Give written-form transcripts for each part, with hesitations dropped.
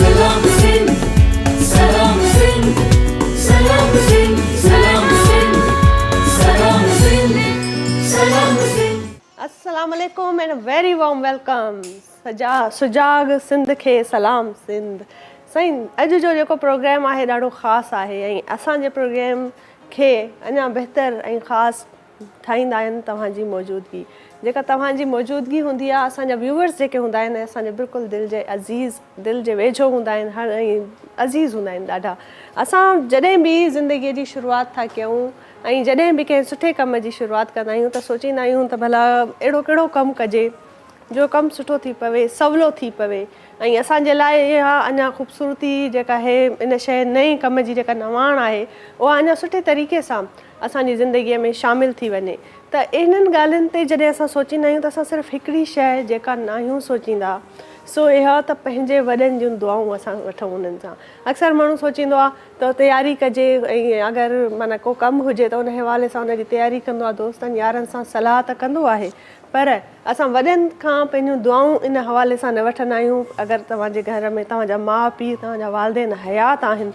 Salam Sindh, Salam Sindh, Salam Sindh, Salam Sindh, Salam Sindh, Salam Sindh. Assalamu alaikum and a very warm welcome. सुजाग Sindh खे सलाम सिंध. साईं, अॼु जो जेको programme आहे ॾाढो ख़ासि आहे ऐं असांजे प्रोग्राम खे अञा बहितर ऐं ख़ासि ठाहींदा आहिनि तव्हांजी मौजूदगी. जेका तव्हांजी मौजूदगी हूंदी आहे, असांजा व्यूअर्स जेके हूंदा आहिनि असांजे बिल्कुलु दिलि जे अज़ीज़, दिलि जे वेझो हूंदा आहिनि, हर ऐं अज़ीज़ हूंदा आहिनि ॾाढा. असां जॾहिं बि ज़िंदगीअ जी शुरूआति था कयूं ऐं जॾहिं बि कंहिं सुठे कम जी शुरूआति कंदा आहियूं त सोचींदा आहियूं त भला अहिड़ो कहिड़ो कमु कजे जो कमु सुठो थी पवे, सवलो थी पवे ऐं असांजे लाइ इहा अञा ख़ूबसूरती जेका आहे, इन शइ नए कम जी जेका नवाण आहे उहा अञा सुठे तरीक़े सां असांजी ज़िंदगीअ में शामिलु थी वञे. त इन्हनि ॻाल्हियुनि ते जॾहिं असां सोचींदा आहियूं त असां सिर्फ़ु हिकिड़ी शइ जेका न आहियूं सोचींदा, सो इहा त पंहिंजे वॾनि जूं दुआऊं असां वठूं उन्हनि सां. अक्सर माण्हू सोचींदो आहे त तयारी कजे ऐं अगरि माना को कमु हुजे त उन हवाले सां उनजी तयारी कंदो आहे, दोस्तनि यारनि सां सलाह त कंदो आहे, पर असां वॾनि खां पंहिंजूं दुआऊं इन हवाले सां न वठंदा आहियूं. अगरि तव्हांजे घर में तव्हांजा माउ पीउ, तव्हांजा वालिदेन हयात आहिनि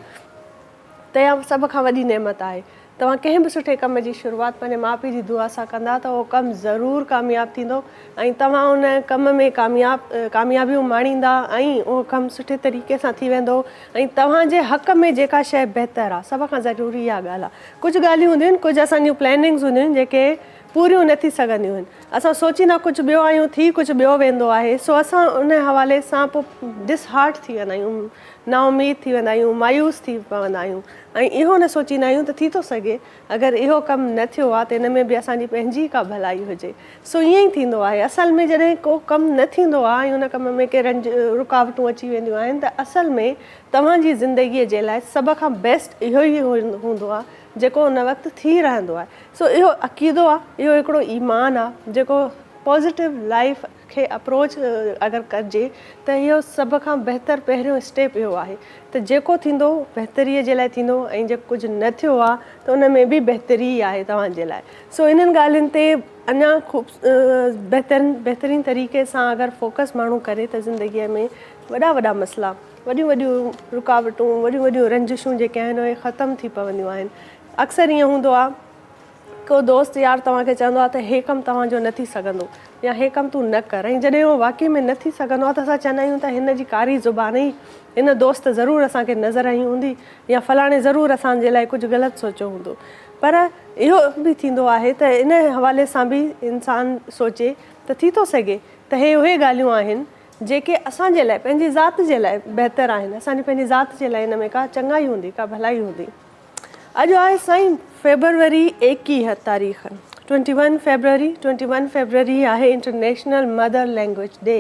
त इहा सभ खां वॾी नेमत आहे. तव्हां कंहिं बि सुठे कम जी शुरूआति पंहिंजे माउ पीउ जी दुआ सां कंदा त उहो कमु ज़रूरु कामयाबु थींदो ऐं तव्हां उन कम में कामयाबियूं माणींदा ऐं उहो कमु सुठे तरीक़े सां थी वेंदो ऐं तव्हांजे हक़ में जेका शइ बहितरु आहे, सभ खां ज़रूरी इहा ॻाल्हि आहे. कुझु ॻाल्हियूं हूंदियूं आहिनि, कुझु असांजूं प्लैनिंग्स हूंदियूं आहिनि जेके पूरियूं न थी सघंदियूं आहिनि. असां सोचींदा कुझु ॿियो आहियूं, थी कुझु ॿियो वेंदो आहे. सो असां उन हवाले सां पोइ डिसहार्ट थी वेंदा आहियूं, नाउमीद थी वेंदा आहियूं, मायूस थी पवंदा आहियूं ऐं इहो न सोचींदा आहियूं त थी थो सघे अगरि इहो कमु न थियो आहे त इन में बि असांजी पंहिंजी का भलाई हुजे. सो ईअं ई थींदो आहे. असल में जॾहिं को कमु न थींदो आहे ऐं उन कम में के रुकावटूं अची वेंदियूं आहिनि त असल में तव्हांजी ज़िंदगीअ जे लाइ सभ खां बेस्ट इहो ई हूंदो आहे जेको उन वक़्तु थी रहंदो आहे. सो इहो अक़ीदो आहे, इहो हिकिड़ो ईमान आहे जेको पॉज़िटिव लाइफ खे अप्रोच अगरि कजे त इहो सभ खां बहितरु पहिरियों स्टेप इहो आहे त जेको थींदो बहितरीअ जे लाइ थींदो ऐं जेको कुझु न थियो आहे त उन में बि बहितरी आहे तव्हांजे लाइ. सो इन्हनि ॻाल्हियुनि ते अञा बहितरीन तरीक़े सां अगरि फोकस माण्हू करे त ज़िंदगीअ में वॾा वॾा मसइला, वॾियूं वॾियूं रुकावटूं, वॾियूं वॾियूं रंजिशूं जेके आहिनि उहे ख़तमु थी पवंदियूं आहिनि. अक्सर ईअं हूंदो आहे को दोस्त यार तव्हांखे चवंदो आहे त हे कमु तव्हांजो न थी सघंदो या हे कमु तूं न कर, ऐं जॾहिं उहो वाक़ई में न थी सघंदो आहे त असां चवंदा आहियूं त हिन जी कारी ज़ुबान ई, हिन दोस्त ज़रूरु असांखे नज़र आई हूंदी या फलाणे ज़रूरु असांजे लाइ कुझु ग़लति सोचियो हूंदो. पर इहो बि थींदो आहे त इन हवाले सां बि इंसानु सोचे त थी थो सघे त हे उहे ॻाल्हियूं आहिनि जेके असांजे लाइ, पंहिंजी ज़ात जे लाइ बहितरु आहिनि. असांजी पंहिंजी ज़ात जे लाइ इन में का चङाई हूंदी, का भलाई हूंदी. अॼु आहे साईं फेबरवरी 21 तारीख़, 21 फेबरवरी आहे इंटरनेशनल मदर लैंग्वेज डे.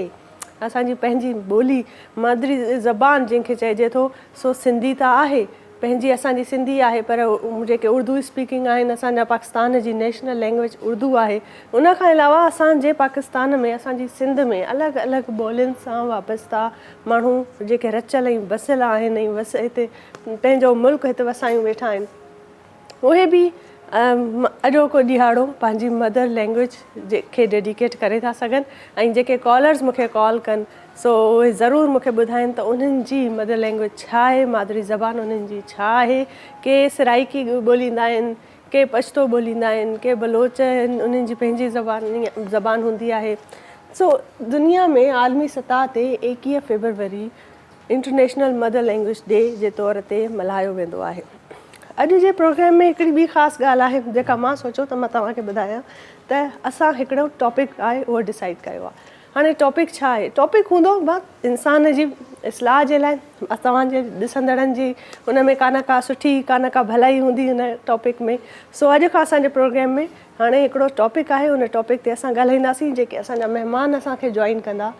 असांजी पंहिंजी ॿोली, मादरी ज़बान जंहिंखे चइजे थो, सो सिंधी त आहे, पंहिंजी असांजी सिंधी आहे, पर जेके उर्दू स्पीकिंग आहिनि, असांजा पाकिस्तान जी नेशनल लैंग्वेज उर्दू आहे. उन खां अलावा असांजे पाकिस्तान में, असांजी सिंध में अलॻि अलॻि ॿोलियुनि सां वाबस्ता माण्हू जेके रचियल ऐं बसियल आहिनि ऐं हिते पंहिंजो मुल्क हिते वसायूं वेठा आहिनि, उहे बि अॼोको ॾिहाड़ो पंहिंजी मदर लैंग्वेज खे डेडिकेट करे था सघनि. ऐं जेके कॉलर्स मूंखे कॉल कनि सो उहे ज़रूरु मूंखे ॿुधाइनि त उन्हनि जी मदर लैंग्वेज छा आहे, मादरी ज़बान उन्हनि जी छा आहे. के सराइकी ॿोलींदा आहिनि, के पछतो ॿोलींदा आहिनि, के बलोच आहिनि, उन्हनि जी पंहिंजी ज़बान हूंदी आहे. सो दुनिया में आलमी सतह ते 21 February international mother language day जे तौर ते मल्हायो वेंदो आहे. अॼु जे प्रोग्राम में हिकिड़ी ॿी ख़ासि ॻाल्हि आहे जेका मां सोचियो त मां तव्हांखे ॿुधायां त असां हिकिड़ो टॉपिक आहे उहो डिसाइड कयो आहे. हाणे टॉपिक छा आहे? टॉपिक हूंदो बसि इंसान जी इस्लाह जे लाइ, तव्हांजे ॾिसंदड़नि जी हुन में का न का सुठी, का न का भलाई हूंदी हुन टॉपिक में. सो अॼु खां असांजे प्रोग्राम में हाणे हिकिड़ो टॉपिक आहे, उन टॉपिक ते असां ॻाल्हाईंदासीं. जेके असांजा महिमान असांखे जॉइन कंदा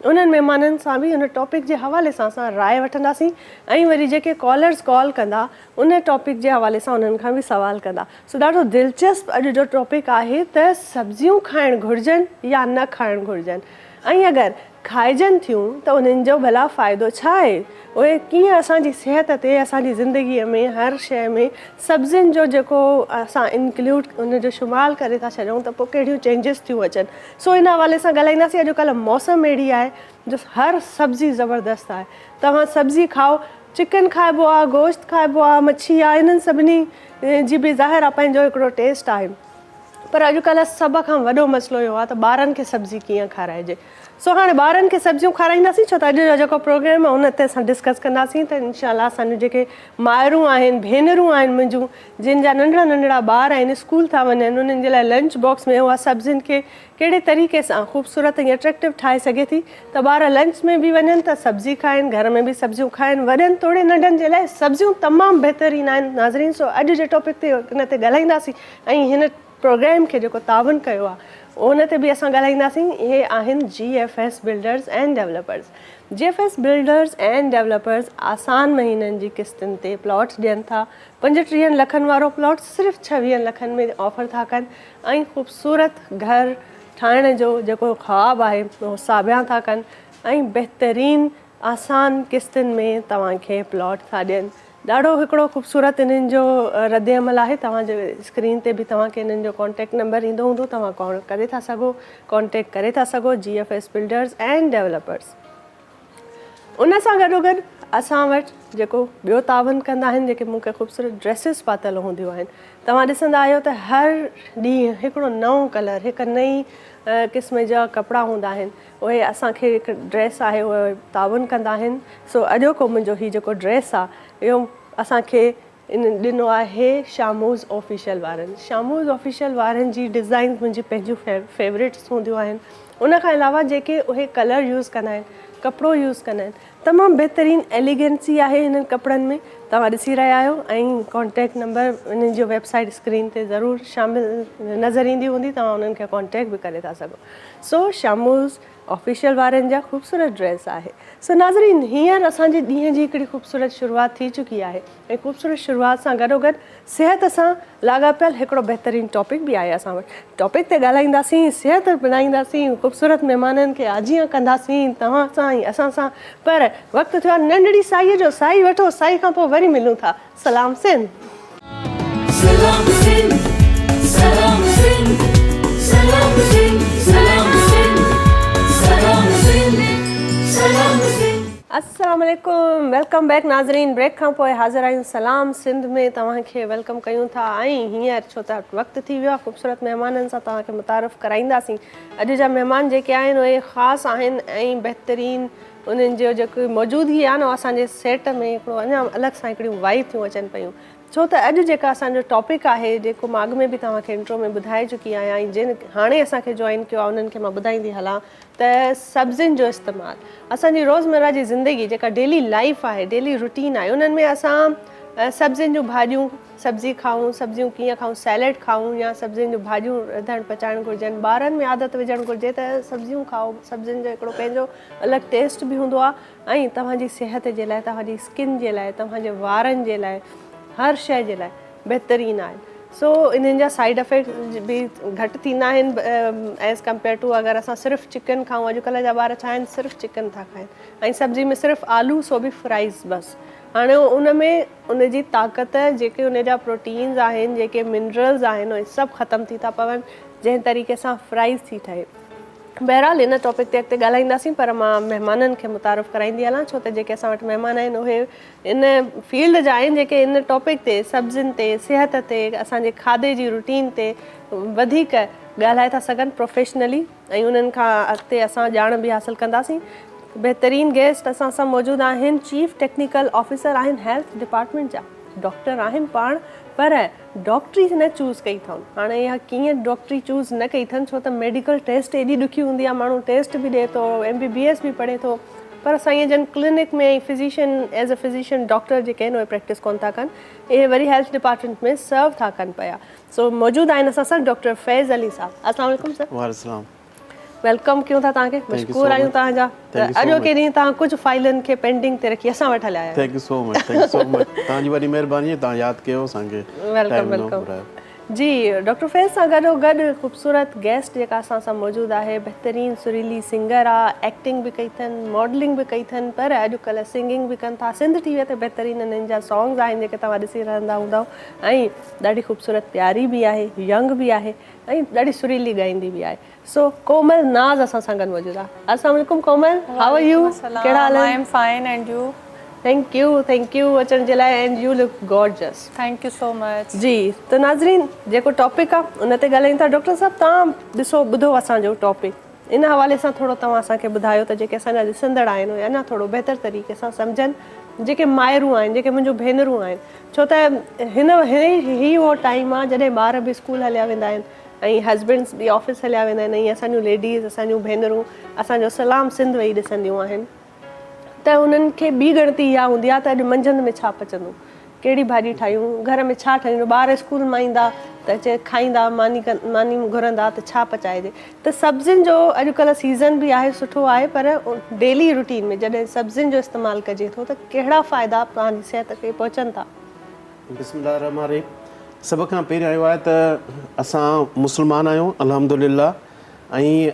उन्हनि महिमाननि सां बि उन टॉपिक जे हवाले सां असां राय वठंदासीं ऐं वरी जेके कॉलर्स कॉल कंदा उन टॉपिक जे हवाले सां उन्हनि खां बि सवाल कंदा. सो ॾाढो दिलचस्प अॼु जो टॉपिक आहे त सब्जियूं खाइणु घुरिजनि या न खाइणु घुरिजनि. ऐं अगरि खाइजनि थियूं त उन्हनि जो भला फ़ाइदो छा आहे, उहे कीअं असांजी सिहत ते असांजी ज़िंदगीअ में हर शइ में सब्ज़ियुनि जो जेको असां इंक्लूड उनजो शुमारु करे था छॾियूं त पोइ कहिड़ियूं चेंजिस थियूं अचनि। सो इन हवाले सां ॻाल्हाईंदासीं। अॼुकल्ह मौसम अहिड़ी आहे जो हर सब्ज़ी ज़बरदस्त आहे। तव्हां सब्ज़ी खाओ, चिकन खाइबो आहे, गोश्त खाइबो आहे, मच्छी आहे, इन्हनि सभिनी जी बि ज़ाहिर आहे पंहिंजो हिकिड़ो टेस्ट आहे। पर अॼुकल्ह सभ खां वॾो मसइलो इहो आहे त ॿारनि खे सब्ज़ी कीअं खाराइजे। सो हाणे ॿारनि खे सब्जियूं खाराईंदासीं, छो त अॼु जो जेको प्रोग्राम आहे उन ते असां डिस्कस कंदासीं त इनशाला असांजूं जेके माइरूं आहिनि, भेनरूं आहिनि मुंहिंजूं, जिन जा नंढड़ा नंढड़ा ॿार आहिनि, स्कूल था वञनि, उन्हनि जे लाइ लंच बॉक्स में उहा सब्जियुनि खे कहिड़े तरीक़े सां ख़ूबसूरत ऐं अट्रैक्टिव ठाहे सघे थी त ॿार लंच में बि वञनि त सब्जी खाइनि, घर में बि सब्जियूं खाइनि। वॾनि तोड़े नंढनि जे लाइ सब्जियूं तमामु बहितरीनु आहिनि। नाज़रीन, सो अॼु जे टॉपिक ते हिन ते ॻाल्हाईंदासीं ऐं हिन प्रोग्राम खे जेको तावन कयो आहे उन ते बि असां ॻाल्हाईंदासीं। इहे आहिनि GFS builders and developers. GFS builders and developers आसान महीननि जी किस्तुनि ते प्लॉट्स ॾियनि था। 35 लखनि वारो प्लॉट सिर्फ़ु 26 लखनि में ऑफर था कनि ऐं ख़ूबसूरत घर ठाहिण जो जेको ख़्वाबु आहे उहो साबिया था कनि ऐं बहितरीनु आसान किस्तुनि में तव्हांखे प्लॉट था ॾियनि। ॾाढो हिकिड़ो ख़ूबसूरत इन्हनि जो रद्द अमल आहे। तव्हांजे स्क्रीन ते बि तव्हांखे इन्हनि जो कॉन्टेक्ट नंबर ईंदो हूंदो, तव्हां कॉल करे था सघो, कॉन्टेक्ट करे था सघो GFS बिल्डर्स एंड डेवलपर्स। उन सां गॾोगॾु असां वटि जेको ॿियो तावन कंदा आहिनि, जेके मूंखे ख़ूबसूरत ड्रेसिस पातल हूंदियूं आहिनि। तव्हां ॾिसंदा आहियो त हर ॾींहुं हिकिड़ो नओं कलर, हिकु नई क़िस्म जा कपिड़ा हूंदा आहिनि, उहे असांखे हिकु ड्रेस आहे उहे तावन कंदा आहिनि। सो अॼोको मुंहिंजो हीउ जेको ड्रेस आहे इहो असांखे इन ॾिनो आहे शामूज़ ऑफिशियल वारनि। शामूज़ ऑफिशियल वारनि जी डिज़ाइन मुंहिंजी पंहिंजूं फेवरेट्स हूंदियूं आहिनि। उन खां अलावा जेके उहे कलर यूज़ कंदा आहिनि, कपिड़ो यूज़ कंदा आहिनि, तमामु बहितरीनु एलिगेंसी आहे हिननि कपिड़नि में। तव्हां ॾिसी रहिया आहियो ऐं कॉन्टेक्ट नंबर इन्हनि जो वेबसाइट स्क्रीन ते ज़रूरु शामिलु नज़र ईंदी हूंदी, तव्हां उन्हनि खे कॉन्टेक्ट बि करे था सघो। सो शामूज़ ऑफिशियल वारनि जा ख़ूबसूरत ड्रेस आहे। सो नाज़रीन, हींअर असांजे ॾींहं जी हिकिड़ी ख़ूबसूरत शुरूआति थी चुकी आहे ऐं ख़ूबसूरत शुरूआति सां गॾोगॾु सिहत सां लाॻापियल हिकिड़ो बहितरीनु टॉपिक बि आहे असां वटि। टॉपिक ते ॻाल्हाईंदासीं, सिहत बणाईंदासीं, ख़ूबसूरत महिमाननि खे आजियां कंदासीं तव्हां सां ऐं असां सां। पर वक़्तु थियो आहे नंढड़ी साईअ जो। साई वठो, साई खां पोइ वरी मिलूं था। सलाम सिंध। सलाम सिंध, सलाम सिंध, सलाम सिंध, सलाम सिंध, सलाम सिंध, सलाम सिंध। अस्सलाम वालेकुम, वेलकम बैक नाज़रीन। ब्रेक खां पोइ हाज़िर आहियूं सलाम सिंध में, तव्हांखे वेलकम कयूं था। ऐं हींअर छो त वक़्तु थी वियो आहे ख़ूबसूरत महिमाननि सां तव्हांखे मुतारफ़ कराईंदासीं। अॼु जा महिमान जेके आहिनि उहे ख़ासि आहिनि ऐं बहितरीनु उन्हनि जो जेको मौजूदगी आहे न असांजे सेट में हिकिड़ो अञा अलॻि सां हिकिड़ियूं वाइब थियूं अचनि पियूं। छो त अॼु जेका असांजो टॉपिक आहे, जेको मां अॻु में बि तव्हांखे इंट्रो में ॿुधाए चुकी आहियां ऐं जिन हाणे असांखे जॉइन कयो आहे उन्हनि खे मां ॿुधाईंदी हलां त सब्ज़ियुनि जो इस्तेमालु असांजी रोज़मर्रा जी ज़िंदगी जेका डेली लाइफ आहे, डेली रूटीन आहे, उन्हनि में असां सब्ज़ियुनि जूं भाॼियूं, सब्ज़ी खाऊं, सब्जियूं कीअं खाऊं, सैलेड खाऊं या सब्ज़ियुनि जूं भाॼियूं रधणु पचाइणु घुरिजनि। ॿारनि में आदत विझणु घुरिजे त सब्जियूं खाओ। सब्जियुनि जो हिकिड़ो पंहिंजो अलॻि टेस्ट बि हूंदो आहे ऐं तव्हांजी सिहत जे लाइ, तव्हांजी स्किन जे लाइ, तव्हांजे वारनि जे लाइ, हर शइ जे लाइ बहितरीनु आहे। सो इन्हनि जा साइड इफेक्ट बि घटि थींदा आहिनि एज़ कम्पेयर टू अगरि असां सिर्फ़ु चिकन खाऊं। अॼुकल्ह जा ॿार छा आहिनि, सिर्फ़ु चिकन था खाइनि ऐं सब्जी में सिर्फ़ु आलू, सो बि फ्राइज़ बसि। हाणे उन में उनजी ताक़त, जेके उन जा प्रोटीन्स आहिनि, जेके मिनरल्स आहिनि, उहे सभु ख़तमु थी था पवनि जंहिं तरीक़े सां फ्राइज़ थी ठहे। बहरहाल इन टॉपिक ते अॻिते ॻाल्हाईंदासीं, पर मां महिमाननि खे मुतारफ़ कराईंदी हलां, छो त जेके असां वटि महिमान आहिनि उहे इन फील्ड जा आहिनि, जेके इन टॉपिक ते, सब्जियुनि ते, सिहत ते, असांजे खाधे जी रूटीन ते वधीक ॻाल्हाए था सघनि प्रोफेशनली ऐं उन्हनि खां अॻिते असां ॼाण बि हासिलु कंदासीं। बहितरीनु गेस्ट असां सां मौजूदु आहिनि। चीफ टेक्निकल ऑफिसर आहिनि हेल्थ डिपार्टमेंट जा, डॉक्टर आहिनि पाण, पर डॉक्टरी न चूज़ कई अथनि। हाणे इहा कीअं डॉक्टरी चूज़ न कई अथनि, छो त मेडिकल टेस्ट एॾी ॾुखी हूंदी आहे, माण्हू टेस्ट बि ॾिए थो, MBBS बि पढ़े थो, पर साईं जन क्लिनिक में physician as a physician doctor जेके आहिनि उहे प्रैक्टिस कोन था कनि, इहे वरी हेल्थ डिपार्टमेंट में सर्व था कनि पिया। सो मौजूदु आहिनि असां सां डॉक्टर फैज़ अली साहब। अस्सलाम वालेकुम सर। वालेकुम। वेलकम कयूं था तव्हांखे, मशकूर आहियूं तव्हांजा। अॼोके ॾींहुं तव्हां कुझु फाइलनि खे पेंडिंग ते रखी असां वटि हलिया आहियो। Thank you so much, thank you so much. तव्हांजी वॾी महिरबानी, तव्हां यादि कयो असांखे। Welcome welcome. जी डॉक्टर फैज़ सां गॾोगॾु ख़ूबसूरत गेस्ट जेका असां सां मौजूदु आहे, बहितरीनु सुरीली सिंगर आहे, एक्टिंग बि कई अथनि, मॉडलिंग बि कई अथनि, पर अॼुकल्ह सिंगिंग बि कनि था। सिंध टीवीअ ते बहितरीनु इन्हनि जा सॉन्ग्स आहिनि जेके तव्हां ॾिसी रहंदा हूंदव, ऐं ॾाढी ख़ूबसूरत प्यारी बि आहे, यंग बि आहे, ऐं ॾाढी सुरीली ॻाईंदी बि आहे। सो कोमल नाज़ असां सां गॾु मौजूदु आहे। अस्सलाम वालेकुम कोमल, हाउ आर यू? कहिड़ा हाल I आहिनि? am fine and you? Thank U अचण जे लाइ, and U look gorgeous. Thank you so much. जी त नाज़रीन जेको टॉपिक आहे उन ते ॻाल्हायूं था। डॉक्टर साहब तव्हां ॾिसो ॿुधो असांजो टॉपिक, इन हवाले सां थोरो तव्हां असांखे ॿुधायो त जेके असांजा ॾिसंदड़ आहिनि उहे अञा थोरो बहितर तरीक़े सां सम्झनि, जेके माइरूं आहिनि, जेके मुंहिंजूं भेनरूं आहिनि, छो त ही उहो टाइम आहे जॾहिं ॿार बि स्कूल हलिया वेंदा आहिनि ऐं हस्बैंड्स बि ऑफिस हलिया वेंदा आहिनि, ऐं असांजूं लेडीज़, असांजूं भेनरूं असांजो सलाम सिंध वेही ॾिसंदियूं आहिनि, त उन्हनि खे ॿी ॻणती इहा हूंदी आहे त अॼु मंझंदि में छा पचंदो, कहिड़ी भाॼी ठाहियूं, घर में छा ठाहियूं। ॿार स्कूल मां ईंदा त चए खाईंदा, मानी घुरंदा त छा पचाइजे। त सब्जियुनि जो अॼुकल्ह सीज़न बि आहे, सुठो आहे, पर डेली रूटीन में जॾहिं सब्जियुनि जो इस्तेमालु कजे थो त कहिड़ा फ़ाइदा तव्हांजी सिहत खे पहुचनि था? बिस्मिल्लाह रहमान रहीम। सभ खां पहिरियों आयो आहे त असां मुस्लमान आहियूं अल्हम्दुलिल्लाह, ऐं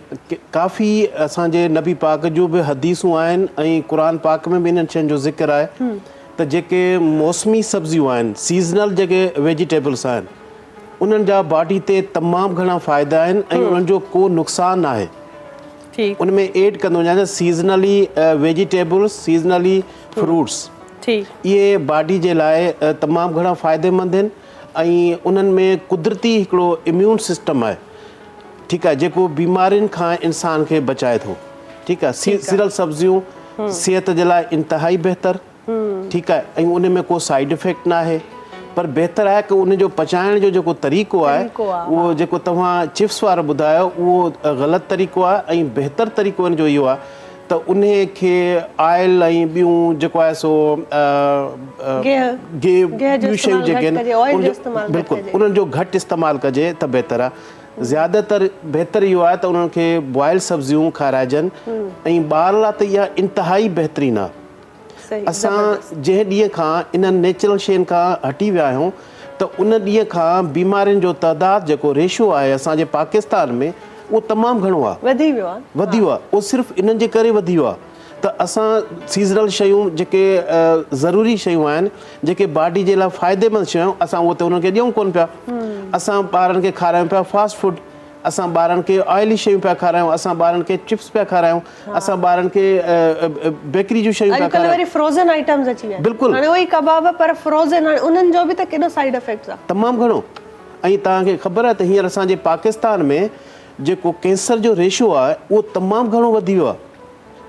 काफ़ी असांजे नबी पाक जूं बि हदीसूं आहिनि ऐं क़ुर पाक में बि इन्हनि शयुनि जो ज़िक्र आहे त जेके मौसमी सब्जियूं आहिनि, सीज़नल जेके वेजिटेबल्स आहिनि, उन्हनि जा बॉडी ते तमामु घणा फ़ाइदा आहिनि ऐं उन्हनि जो को नुक़सानु न आहे। ठीकु, उन में एड कंदो वञा त सीज़नली वेजिटेबल्स, सीज़नली फ्रूट्स, ठीकु, इहे बॉडी जे लाइ तमामु घणा फ़ाइदेमंद आहिनि ऐं उन्हनि में कुदरती हिकिड़ो इम्यून सिस्टम आहे, ठीकु आहे, जेको बीमारियुनि खां इंसान खे बचाए थो। ठीकु आहे, सीज़नल सब्जियूं सिहत जे लाइ इंतिहाई बहितरु, ठीकु आहे, ऐं उन में को साइड इफेक्ट न आहे, पर बहितरु आहे कि उन जो पचाइण जो जेको तरीक़ो आहे उहो जेको तव्हां चिप्स वारो ॿुधायो उहो ग़लति तरीक़ो आहे, ऐं बहितरु तरीक़ो इन जो इहो आहे त उन खे ऑयल ऐं ॿियूं जेको आहे सो ॿियूं शयूं जेके आहिनि बिल्कुलु उन्हनि जो घटि इस्तेमालु कजे त बहितरु आहे। ज़्यादातर बहितरु इहो आहे त उन्हनि खे बॉइल सब्जियूं खाराइजनि, ऐं ॿार लाइ त इहा इंतिहाई बहितरीनु आहे। असां जंहिं ॾींहं खां इन्हनि नेचुरल शयुनि खां हटी विया आहियूं त उन ॾींहं खां बीमारियुनि जो तइदादु जेको रेशो आहे असांजे पाकिस्तान में उहो तमामु घणो आहे, वधी वियो आहे। उहो सिर्फ़ु इन्हनि जे करे वधी वियो आहे त असां सीज़नल शयूं जेके ज़रूरी शयूं आहिनि, जेके बॉडी जे लाइ फ़ाइदेमंद शयूं, असां उहो त उन्हनि खे ॾियूं कोन पिया। असां ॿारनि खे खारायूं पिया फास्ट फूड, असां ॿारनि खे ऑयली शयूं पिया खारायूं, असां ॿारनि खे चिप्स पिया खारायूं, असां ॿारनि खे बेकरी जूं शयूं पिया खारायूं। फ्रोज़न आइटम्स अची विया आहिनि, बिल्कुलु हाणे उहे कबाब पर फ्रोज़न, उन्हनि जो बि त केॾो साइड इफेक्ट्स आहे, तमामु घणो। ऐं तव्हांखे ख़बर आहे त हींअर असांजे पाकिस्तान में जेको कैंसर जो रेशो आहे उहो तमामु घणो वधी वियो आहे।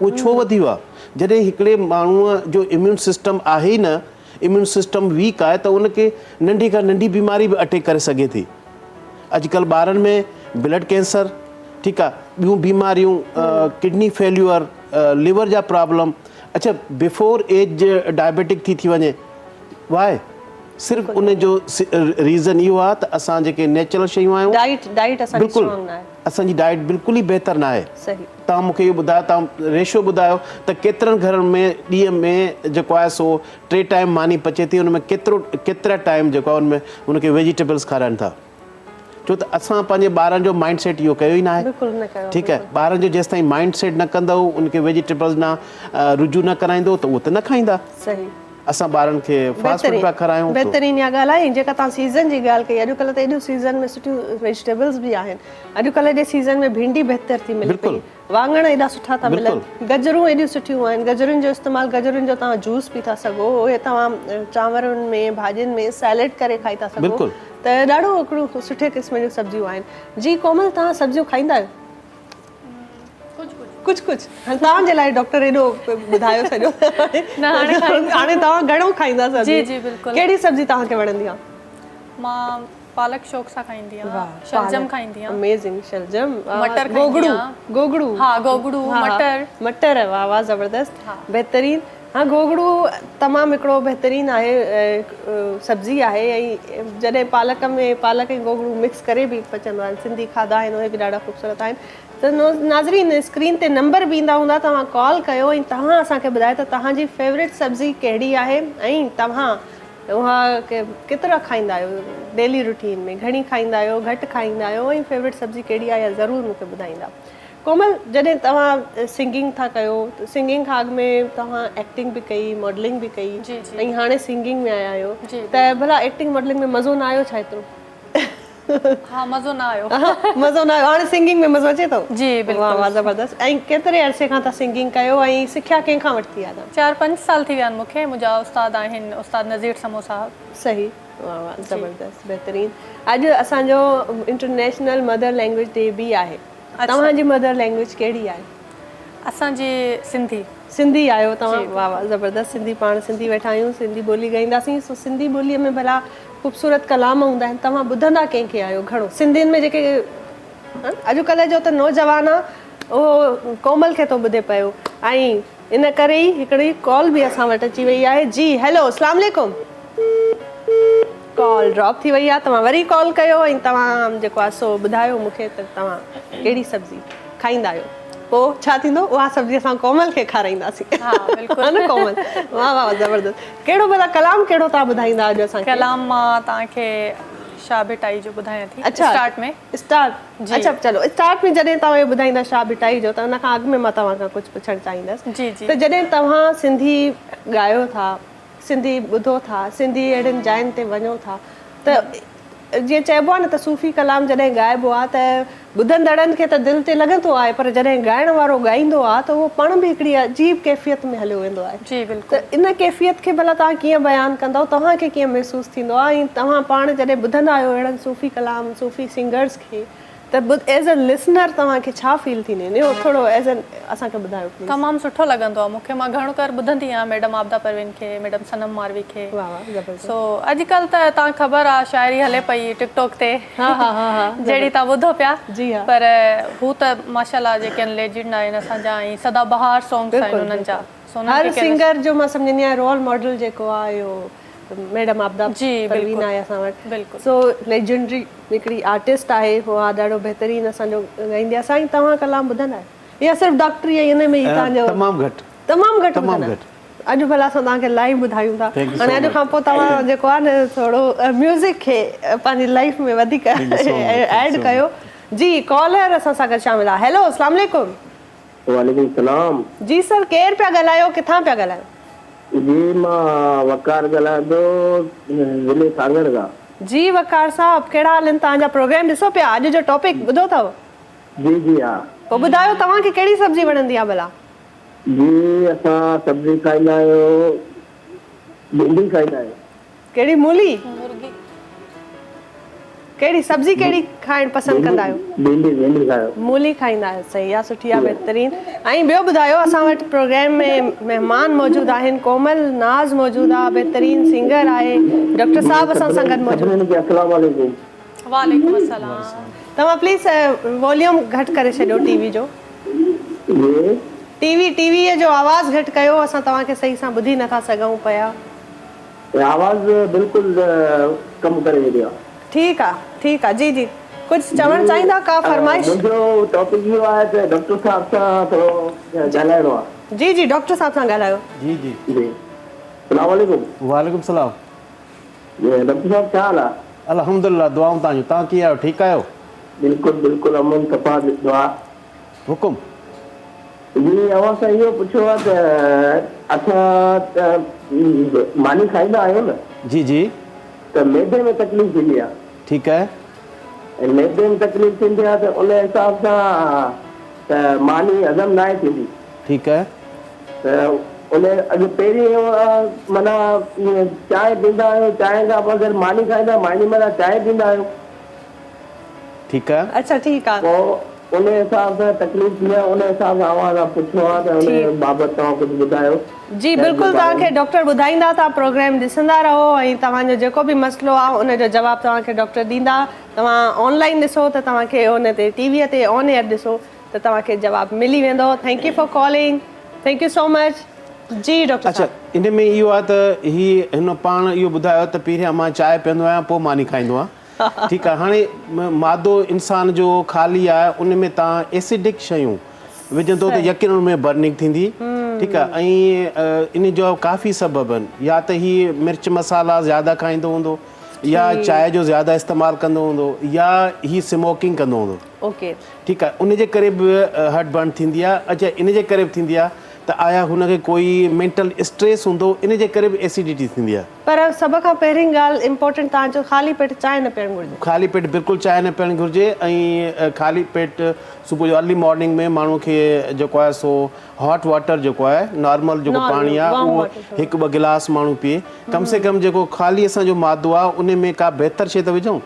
उहो छो वधी वियो आहे? जॾहिं हिकिड़े माण्हूअ जो इम्यून सिस्टम आहे ई न, इम्यून सिस्टम वीक आहे त उनखे नंढी खां नंढी बीमारी बि अटैक करे सघे थी। अॼुकल्ह ॿारनि में ब्लड कैंसर, ठीकु आहे, ॿियूं बीमारियूं, किडनी फेल्यूअर, लिवर जा प्रॉब्लम, अच्छा बिफोर एज डायबिटिक थी वञे। वाए? सिर्फ़ु उन जो रीज़न इहो आहे त असां जेके नेचुरल शयूं आहियूं, बिल्कुलु असांजी डाइट बिल्कुलु ई बहितरु न आहे। तव्हां मूंखे इहो ॿुधायो, तव्हां रेशो ॿुधायो त केतिरनि घरनि में ॾींहं में जेको आहे सो 3 टाइम मानी पचे थी, उन में केतिरा टाइम जेको आहे उनमें उनखे वेजिटेबल्स खाराइनि था, छो त असां पंहिंजे ॿारनि जो माइंड सेट इहो कयो ई न आहे। ठीकु आहे, ॿारनि जो जेसिताईं माइंड सेट न कंदव, उनखे वेजिटेबल्स न रुजू न कराईंदो त उहो त न खाईंदा। असां ॿारनि खे फास्ट फूड पिया खारायूं। बहितरीन इहा ॻाल्हि आहे। जेका तव्हां सीज़न जी ॻाल्हि कई, अॼुकल्ह त एॾियूं सीज़न में सुठियूं वेजिटेबल्स बि आहिनि। अॼुकल्ह जे सीज़न में भिंडी बहितर थी मिले पई, वाङण एॾा सुठा था मिलनि, गजरूं एॾियूं सुठियूं आहिनि, गजरुनि जो इस्तेमालु, गजरुनि जो तव्हां जूस पी था सघो, उहे तव्हां चांवरनि में, भाॼियुनि में सैलेड करे खाई था सघो, त ॾाढो हिकिड़ो सुठे क़िस्म जूं सब्जियूं आहिनि। जी कोमल, तव्हां सब्जियूं खाईंदा आहियो? कुझु तव्हांजे लाइ डॉक्टर एॾो ॿुधायो सॼो, हाणे तव्हां घणो खाईंदा सब्जी? जी बिल्कुलु। कहिड़ी सब्जी तव्हांखे वणंदी आहे? मां पालक शौक़ सां खाईंदी आहियां, शलजम खाईंदी आहियां। अमेजिंग। शलजम, मटर, गोगड़ू, हाँ गोगड़ू, मटर, वाह वाह ज़बरदस्त, बहितरीन। हाँ, गोगड़ू तमामु हिकिड़ो बहितरीनु आहे, सब्जी आहे, ऐं जॾहिं पालक में पालक ऐं गोगड़ू मिक्स करे बि पचंदो आहे। सिंधी खाधा आहिनि, उहे बि ॾाढा ख़ूबसूरत आहिनि। त नाज़रीन, स्क्रीन ते नंबर बि ईंदा हूंदा, तव्हां कॉल कयो ऐं तव्हां असांखे ॿुधायो त तव्हांजी फेवरेट सब्जी कहिड़ी आहे ऐं तव्हां उहा केतिरा खाईंदा आहियो डेली रूटीन में, घणी खाईंदा आहियो, घटि खाईंदा आहियो, ऐं फेवरेट सब्जी कहिड़ी आहे ज़रूरु मूंखे ॿुधाईंदा। कोमल, जॾहिं तव्हां सिंगिंग था कयो त सिंगिंग खां अॻु में तव्हां एक्टिंग बि कई, मॉडलिंग बि कई, जी, जी। ऐं हाणे सिंगिंग में आया आहियो, जी। त भला एक्टिंग मॉडलिंग में मज़ो न आयो छा एतिरो? हाँ, मज़ो न आयो। मज़ो न आयो, हाणे सिंगिंग में मज़ो अचे थो? जी, बिल्कुलु। वाह वाह, ज़बरदस्त। ऐं केतिरे अरसे खां तव्हां सिंगिंग कयो ऐं सिखिया कंहिंखां वरिती आहे तव्हां? 4-5 साल थी विया आहिनि मूंखे। मुंहिंजा उस्ताद आहिनि उस्ताद नज़ीर समो साहब। सही, वाह वाह, ज़बरदस्त, बहितरीनु। अॼु असांजो इंटरनेशनल मदर लैंग्वेज डे बि आहे। तव्हांजी मदर लैंग्वेज कहिड़ी आहे? असांजी सिंधी। सिंधी आहियो तव्हां? वाह वाह, ज़बरदस्त। सिंधी, पाण सिंधी वेठा आहियूं, सिंधी ॿोली ॻाईंदासीं। सो सिंधी ॿोलीअ में भला ख़ूबसूरत कलाम हूंदा आहिनि, तव्हां ॿुधंदा कंहिंखे आहियो घणो? सिंधियुनि में जेके अॼुकल्ह जो त नौजवान आहे उहो कोमल खे थो ॿुधे पियो, ऐं इन करे ई हिकिड़ी कॉल बि असां वटि अची वई आहे। जी हैलो, अस्सलाम वालेकुम। कॉल ड्रॉप थी वई आहे, तव्हां वरी कॉल कयो ऐं तव्हां जेको आहे सो ॿुधायो मूंखे त तव्हां कहिड़ी सब्जी खाईंदा आहियो, पोइ छा थींदो उहा सब्जी असां कोमल खे खाराईंदासीं। हा, बिल्कुलु। हा न कोमल? वाह वाह, ज़बरदस्त। कहिड़ो भला कलाम कहिड़ो तव्हां ॿुधाईंदा अॼु असांखे? कलाम मां तव्हांखे शाह भिटाई जो ॿुधायां थी। अच्छा, स्टार्ट में स्टार्ट। जी। अच्छा, चलो स्टार्ट में जॾहिं तव्हां इहो ॿुधाईंदा शाह भिटाई जो, त उन खां अॻु में मां तव्हां खां कुझु पुछणु चाहींदसि। जी, जी। त जॾहिं तव्हां सिंधी ॻायो था, सिंधी ॿुधो था, सिंधी अहिड़ियुनि जायुनि ते वञो था, त जीअं चइबो आहे न त सूफ़ी कलाम जॾहिं ॻाइबो आहे त ॿुधंदड़नि खे त दिलि ते लॻंदो आहे, पर जॾहिं ॻाइण वारो ॻाईंदो आहे त उहो पाण बि हिकिड़ी अजीब कैफ़ियत में हलियो वेंदो आहे। जी, बिल्कुलु। त इन कैफ़ियत खे भला तव्हां कीअं बयानु कंदव, तव्हांखे कीअं महसूसु थींदो आहे, ऐं तव्हां पाण जॾहिं ॿुधंदा आहियो अहिड़नि सूफ़ी कलाम, सूफ़ी सिंगर्स खे, त एज़ अ लिसनर तव्हांखे छा फील थींदी? इहो थोरो एज़ एन असांखे ॿुधायो प्लीज़। तमामु सुठो लॻंदो आहे मूंखे। मां घणो कर ॿुधंदी आहियां मैडम आबदा परवीन खे, मैडम सनम मारवी खे। वाह वाह, ज़बरदस्त। सो अॼुकल्ह त तव्हां ख़बर आहे शाइरी हले पई टिकटॉक ते, हा हा हा हा, जहिड़ी तव्हां ॿुधो पिया। जी हा। पर हू त माशाल्लाह जेके आहिनि लेजेंड आहिनि असांजा, ऐं सदाबहार सॉन्ग्स आहिनि उन्हनि जा। सो उन्हनि हर खे सिंगर जो मां सम्झंदी आहियां रोल मॉडल जेको आहे इहो मैडम आबदा जी, परवीन आहे असां वटि। बिल्कुलु। सो लेजेंडरी हिकिड़ी आर्टिस्ट आहे, उहा ॾाढो बहितरीनु असांजो ॻाईंदी आहे। साईं, तव्हां कलाम ॿुधंदा आहियो या सिर्फ़ु डॉक्टरी ऐं इन में ई तव्हांजो? तमामु घटि। तमामु घटि तमामु ॿुधंदा? घटि। अॼु भला असां तव्हांखे लाइव ॿुधायूं था। Thank you so हाणे अॼु खां पोइ तव्हां जेको आहे न थोरो म्यूज़िक खे पंहिंजी लाइफ में वधीक ऐड कयो। जी, कॉलर असां सां गॾु शामिल आहे। हैलो, अस्सलाम वालेकुम। वालेकुम सलाम। जी सर, केरु पिया ॻाल्हायो, किथां पिया ॻाल्हायो? जी, मां वकार ॻाल्हायां थो ज़िले सागर खां। जी वकार साहब, कहिड़ा हाल आहिनि? तव्हांजा प्रोग्राम ॾिसो पिया, अॼु जो टॉपिक ॿुधो अथव? जी जी हा। पोइ ॿुधायो तव्हांखे कहिड़ी सब्जी वणंदी आहे भला? जी, असां सब्जी खाईंदा आहियूं, भिंडी खाईंदा आहियूं। कहिड़ी? मूली? मुर्गी। कहिड़ी सब्जी कहिड़ी खाइणु पसंदि कंदा आहियो? भिंडी खायो। मूली खाईंदा आहियो, सही आहे, सुठी आहे, बहितरीनु। ऐं ॿियो ॿुधायो, असां वटि प्रोग्राम में महिमान मौजूदु आहिनि, कोमल नाज़ मौजूदु आहे, बहितरीनु सिंगर आहे, डॉक्टर साहब असां सां गॾु मौजूदु। अस्सलाम वालेकुम। वालेकुम अस्सलाम। तव्हां प्लीज़ वॉल्यूम घटि करे छॾियो टीवी जो। जी, टीवीअ जो आवाज़ु घटि कयो, असां तव्हांखे सही सां ॿुधी नथा सघूं पिया। आवाज़ बिल्कुलु कमु करे वेंदी आहे। ठीकु आहे, ठीकु आहे। जी जी, कुझु चवणु चाहींदा? का फरमाइश? मुंहिंजो टॉपिक इहो आहे त डॉक्टर साहब सां थोरो ॻाल्हाइणो आहे। जी जी, डॉक्टर साहब सां ॻाल्हायो। जी जी। जी, अस्सलाम वालेकुम। वालेकुम सलाम। डॉक्टर साहब छा हाल आहे? अल्हम्दुलिल्लाह, दुआऊं तव्हांजूं। तव्हां कीअं आहियो? ठीकु आहियो? बिल्कुलु बिल्कुलु अमन सफ़ा दुआ। हुकुम। जी, अवां सां इहो पुछो आहे त असां त मानी खाईंदा आहियूं न, जी जी। त मैदे में तकलीफ़ थींदी आहे। ठीकु आहे। ऐं मैदे में तकलीफ़ थींदी आहे त उन हिसाब सां त मानी हज़म न आहे थींदी। ठीकु आहे। त उन अॼु पहिरीं माना चांहि पीअंदा आहियूं, चांहि खां पोइ अगरि मानी खाईंदा, मानी माना चांहि पीअंदा आहियूं। ठीकु आहे। अच्छा, ठीकु आहे। पोइ उन हिसाब सां तकलीफ़ थी आहे, उन हिसाब सां अवां सां पुछिणो आहे त उन बाबति तव्हां कुझु ॿुधायो। जी बिल्कुलु, तव्हांखे डॉक्टर ॿुधाईंदा, तव्हां प्रोग्राम ॾिसंदा रहो ऐं तव्हांजो जेको बि मसइलो आहे उनजो जवाबु तव्हांखे डॉक्टर ॾींदा। तव्हां ऑनलाइन ॾिसो त तव्हांखे उन ते टीवीअ ते ऑन एयर ॾिसो त तव्हांखे जवाबु मिली वेंदो। Thank you for calling, thank you so much. जी डॉक्टर अच्छा, साहब। इन में इहो आहे त हिन पाण इहो ॿुधायो त पहिरियां मां चांहि पीअंदो आहियां, पोइ मानी खाईंदो आहियां। ठीकु आहे। हाणे मादो इंसान जो ख़ाली आहे, उन में तव्हां एसिडिक शयूं विझंदो त यकीन उन में बर्निंग थींदी, ठीकु आहे। ऐं इन जो काफ़ी सबब आहिनि, या त ही मिर्च मसाला ज़्यादा खाईंदो हूंदो, या चांहि जो ज़्यादा इस्तेमालु कंदो हूंदो, या ही स्मोकिंग कंदो हूंदो। ओके, ठीकु आहे, उन जे करे बि हर्ट बर्न थींदी आहे। अच्छा, इन जे करे बि थींदी आहे त आया हुनखे कोई मेंटल स्ट्रेस हूंदो, इन जे करे बि एसिडिटी थींदी आहे। पर सभ खां पहिरीं ॻाल्हि इम्पोर्टेंट तव्हांजो ख़ाली पेट चांहि न पीअणु घुरिजे। ख़ाली पेट बिल्कुलु चांहि न पीअणु घुरिजे। ऐं ख़ाली पेट सुबुह जो अर्ली मॉर्निंग में माण्हू खे जेको आहे सो हॉट वाटर जेको आहे नॉर्मल जेको पाणी आहे उहो 1-2 गिलास माण्हू पीए। कम से कम जेको ख़ाली असांजो मादो आहे उन में का बहितर शइ त विझूं।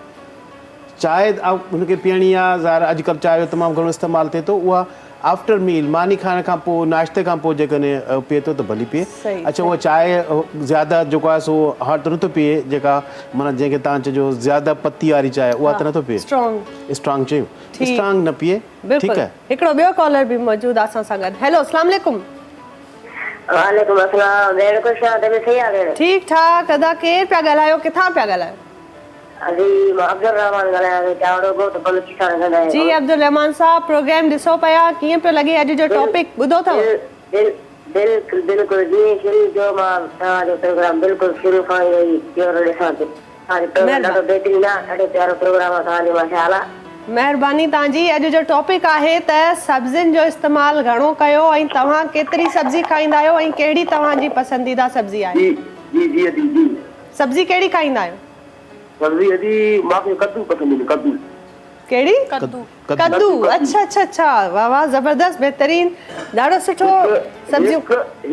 चांहि हुनखे पीअणी आहे, ज़ाहिर अॼुकल्ह चांहि जो तमामु घणो इस्तेमालु थिए थो, उहा आफ्टर मील मानी खाइण खां पोइ, नाश्ते खां पोइ जेकॾहिं पीए थो त भली पीए। अच्छा, उहा चांहि ज़्यादा जेको आहे सो हॉट नथो पीए, जेका माना जंहिंखे तव्हां चइजो ज़्यादा पत्ती वारी चांहि, उहा त नथो पीए। स्ट्रॉन्ग चयूं, स्ट्रॉन्ग न पीए। ठीकु आहे। हिकिड़ो ॿियो कॉलर बि मौजूदु आहे असां सां गॾु। हेलो, अस्सलाम वालेकुम। वालेकुम अस्सलाम। भेण ख़ुशि आहियो? तबियत सही आहे भेण? ठीकु ठाक। अदा केरु पिया ॻाल्हायो, किथां पिया ॻाल्हायो? जी मां अब्दुल रहमान ॻाल्हायां, चावड़ो ॻोठ बलूचिस्तान खां ॻाल्हायां। जी अब्दुल रहमान साहब, प्रोग्राम ॾिसो पिया, कीअं पियो लॻे? अॼु जो टॉपिक ॿुधो अथव? बिल्कुलु बिल्कुलु, जीअं शुरू थियो मां तव्हांजो प्रोग्राम बिल्कुलु शुरू खां ई प्योर ॾिसां थी। तव्हांजो प्रोग्राम ॾाढो बहितरीनु आहे, ॾाढो प्यारो प्रोग्राम आहे तव्हांजो, माशाअल्लाह। महिरबानी तव्हांजी। अॼु जो टॉपिक आहे त सब्जियुनि जो इस्तेमालु घणो कयो, ऐं तव्हां केतिरी सब्जी खाईंदा आहियो, ऐं कहिड़ी तव्हांजी पसंदीदा सब्जी आहे? जी जी जी जी। सब्जी कहिड़ी खाईंदा आहियो? सब्जी अजी मूंखे कद्दू पसंदि आहे। कद्दू। कहिड़ी? कद्दू। अच्छा, वाह वाह, ज़बरदस्त, बहितरीन, ॾाढो सुठो। सब्जियूं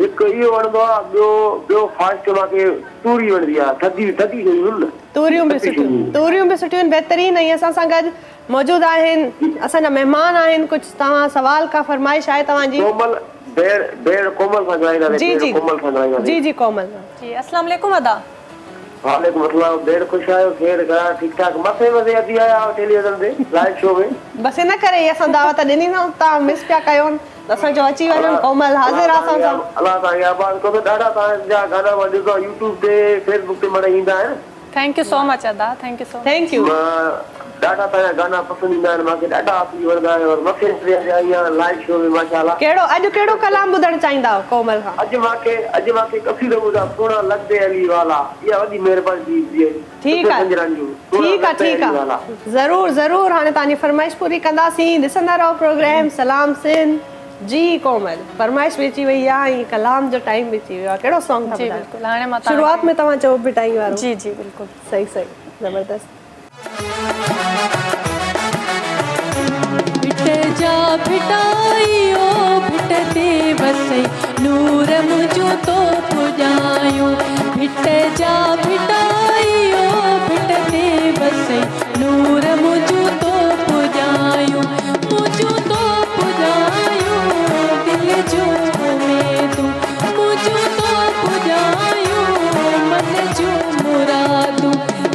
हिकु इहो वणंदो आहे, ॿियो फास्ट मूंखे तूरी वणंदी आहे, थधी शयूं न। तूरियूं बि सुठियूं, बहितरीन। ऐं असां सां गॾु मौजूदु आहिनि असांजा महिमान आहिनि। कुझु तव्हां सवाल का फरमाइश आहे तव्हांजी? भेण कोमल सां ॻाल्हाईंदा। जी कोमल। जी अस्सलाम वालेकुम अदा। वालेकुम अस्सलाम। भेण ख़ुशि आहियो? ख़ैर घणा ठीक ठाक? मथे अची आया टेलीविज़न ते लाइव शो में। बसि इन करे असां दावत ॾिनी न, तव्हां मिस पिया कयो, असां जो अची वञो। कोमल हाज़िर आहे असां सां। अल्लाह तव्हांखे आबाद करे। ॾाढा तव्हांजा गाना मां ॾिसो यूट्यूब ते, फेसबुक ते माना ईंदा आहिनि। थैंक यू सो मच अदा, थैंक यू। ॾाढा तव्हांजा गाना पसंदि ईंदा आहिनि, मूंखे ॾाढा वणंदा आहिनि। और मथे लाइव शो में माशाअल्लाह। अॼु कहिड़ो कलाम ॿुधणु चाहींदा हो कोमल खां? अॼु मूंखे कसीदो ॿुधा, सोना लगदे अली वाला। इहा वॾी महिरबानी थी। ठीकु आहे। ज़रूर हाणे तव्हांजी फरमाइश पूरी कंदासीं। ॾिसंदा रहो प्रोग्राम सलाम सिंध। जी कोमल, फरमाइश बि अची वई आहे ऐं कलाम जो टाइम बि अची वियो आहे। कहिड़ो सॉन्ग? जी बिल्कुलु, हाणे मां शुरूआत में तव्हां चओ भिटाई वारो। जी बिल्कुलु, सही ज़बरदस्त। भिट जा भिटाइयो भिटते वसई नूर मुझो तो पुजायो। भिट जा भिटाइयो भिटते वसई नूर मुझो तो पुजायो। मुझो तो पुजायो दिल जो में तू, मुझो तो पुजायो मन जो मुरादू।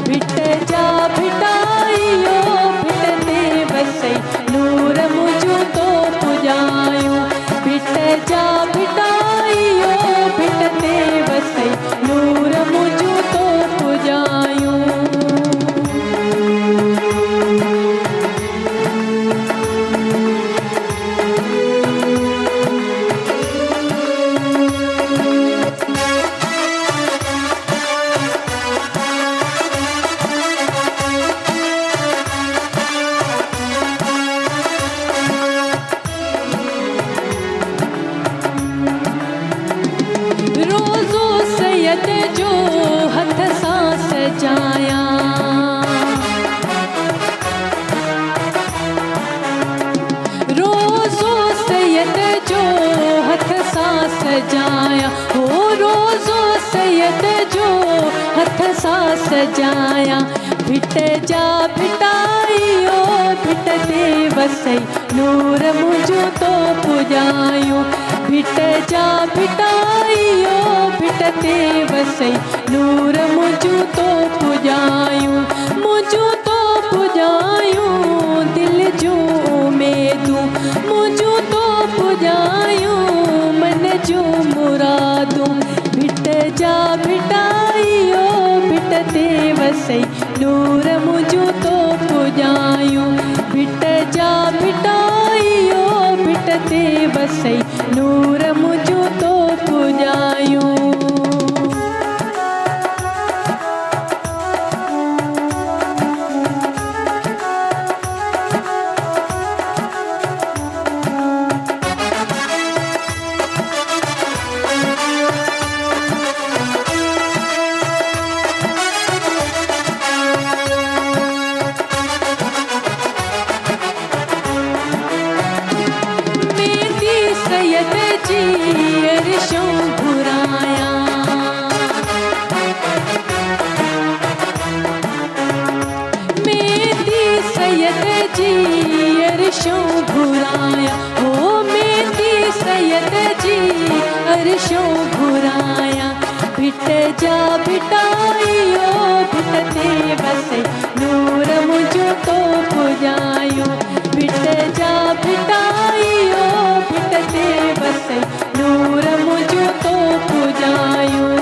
भिट जा भिटाइयो भिटते वसई नूर मुझो तो पुजायो। भिट जा भिटाइयो भिटते वसई नूर मुझो तो पुजायो। रोज़ो सैयद जो हथ सां सजाया। रोज़ो सैयद जो हथ सां सजाया। हो रोज़ो सैयद जो हथ सां सजाया। भिट जा भिटाइयो भिटते वसई नूर मुझो तो पुजायो। भिट जा भिटाइयो भिटते वसई नूर मुझो तो पुजायो। मुझो तो पुजायो दिल जो उमेदू। मुझो तो पुजायो मन जो मुरादू। भिट जा भिटाइयो भिटते वसई नूर मुझो तो पुजायो। भिट जा भिटाइयो भिटते वसई नूर मुझो तो अरशों घुराया हो मेहंदी सैयद जी अरशों घुराया भिट जा भिटाइयो भिटते बसे नूर मुझो तो पुजायो भिट जा भिटाइयो भिटते बसे नूर मुझो तो पुजायो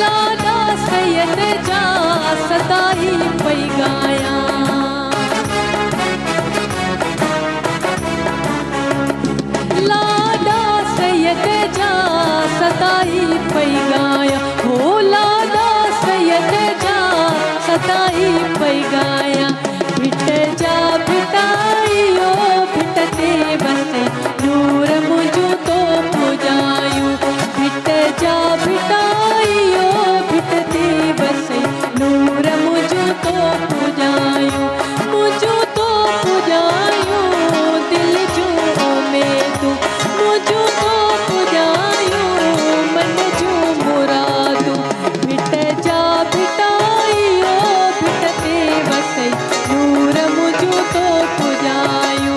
लाडा सैयद जा सदाई पई गाया लाडा सैयद जा सदाई पई गाया हो लाडा सैयद जा सदाई पई गाया भिट जा भिटाइयो भिटते बसे नूर मुझो तो पुजायो भिट जा भिटाइयो भिटते बसे नूर मुझो तो पुजायो मुझो तो पुजायो दिल जो में तू मुझो तो पुजायो मन जो मुरादू भिट जा भिटाइयो भिटते बसे नूर मुझो तो पुजायो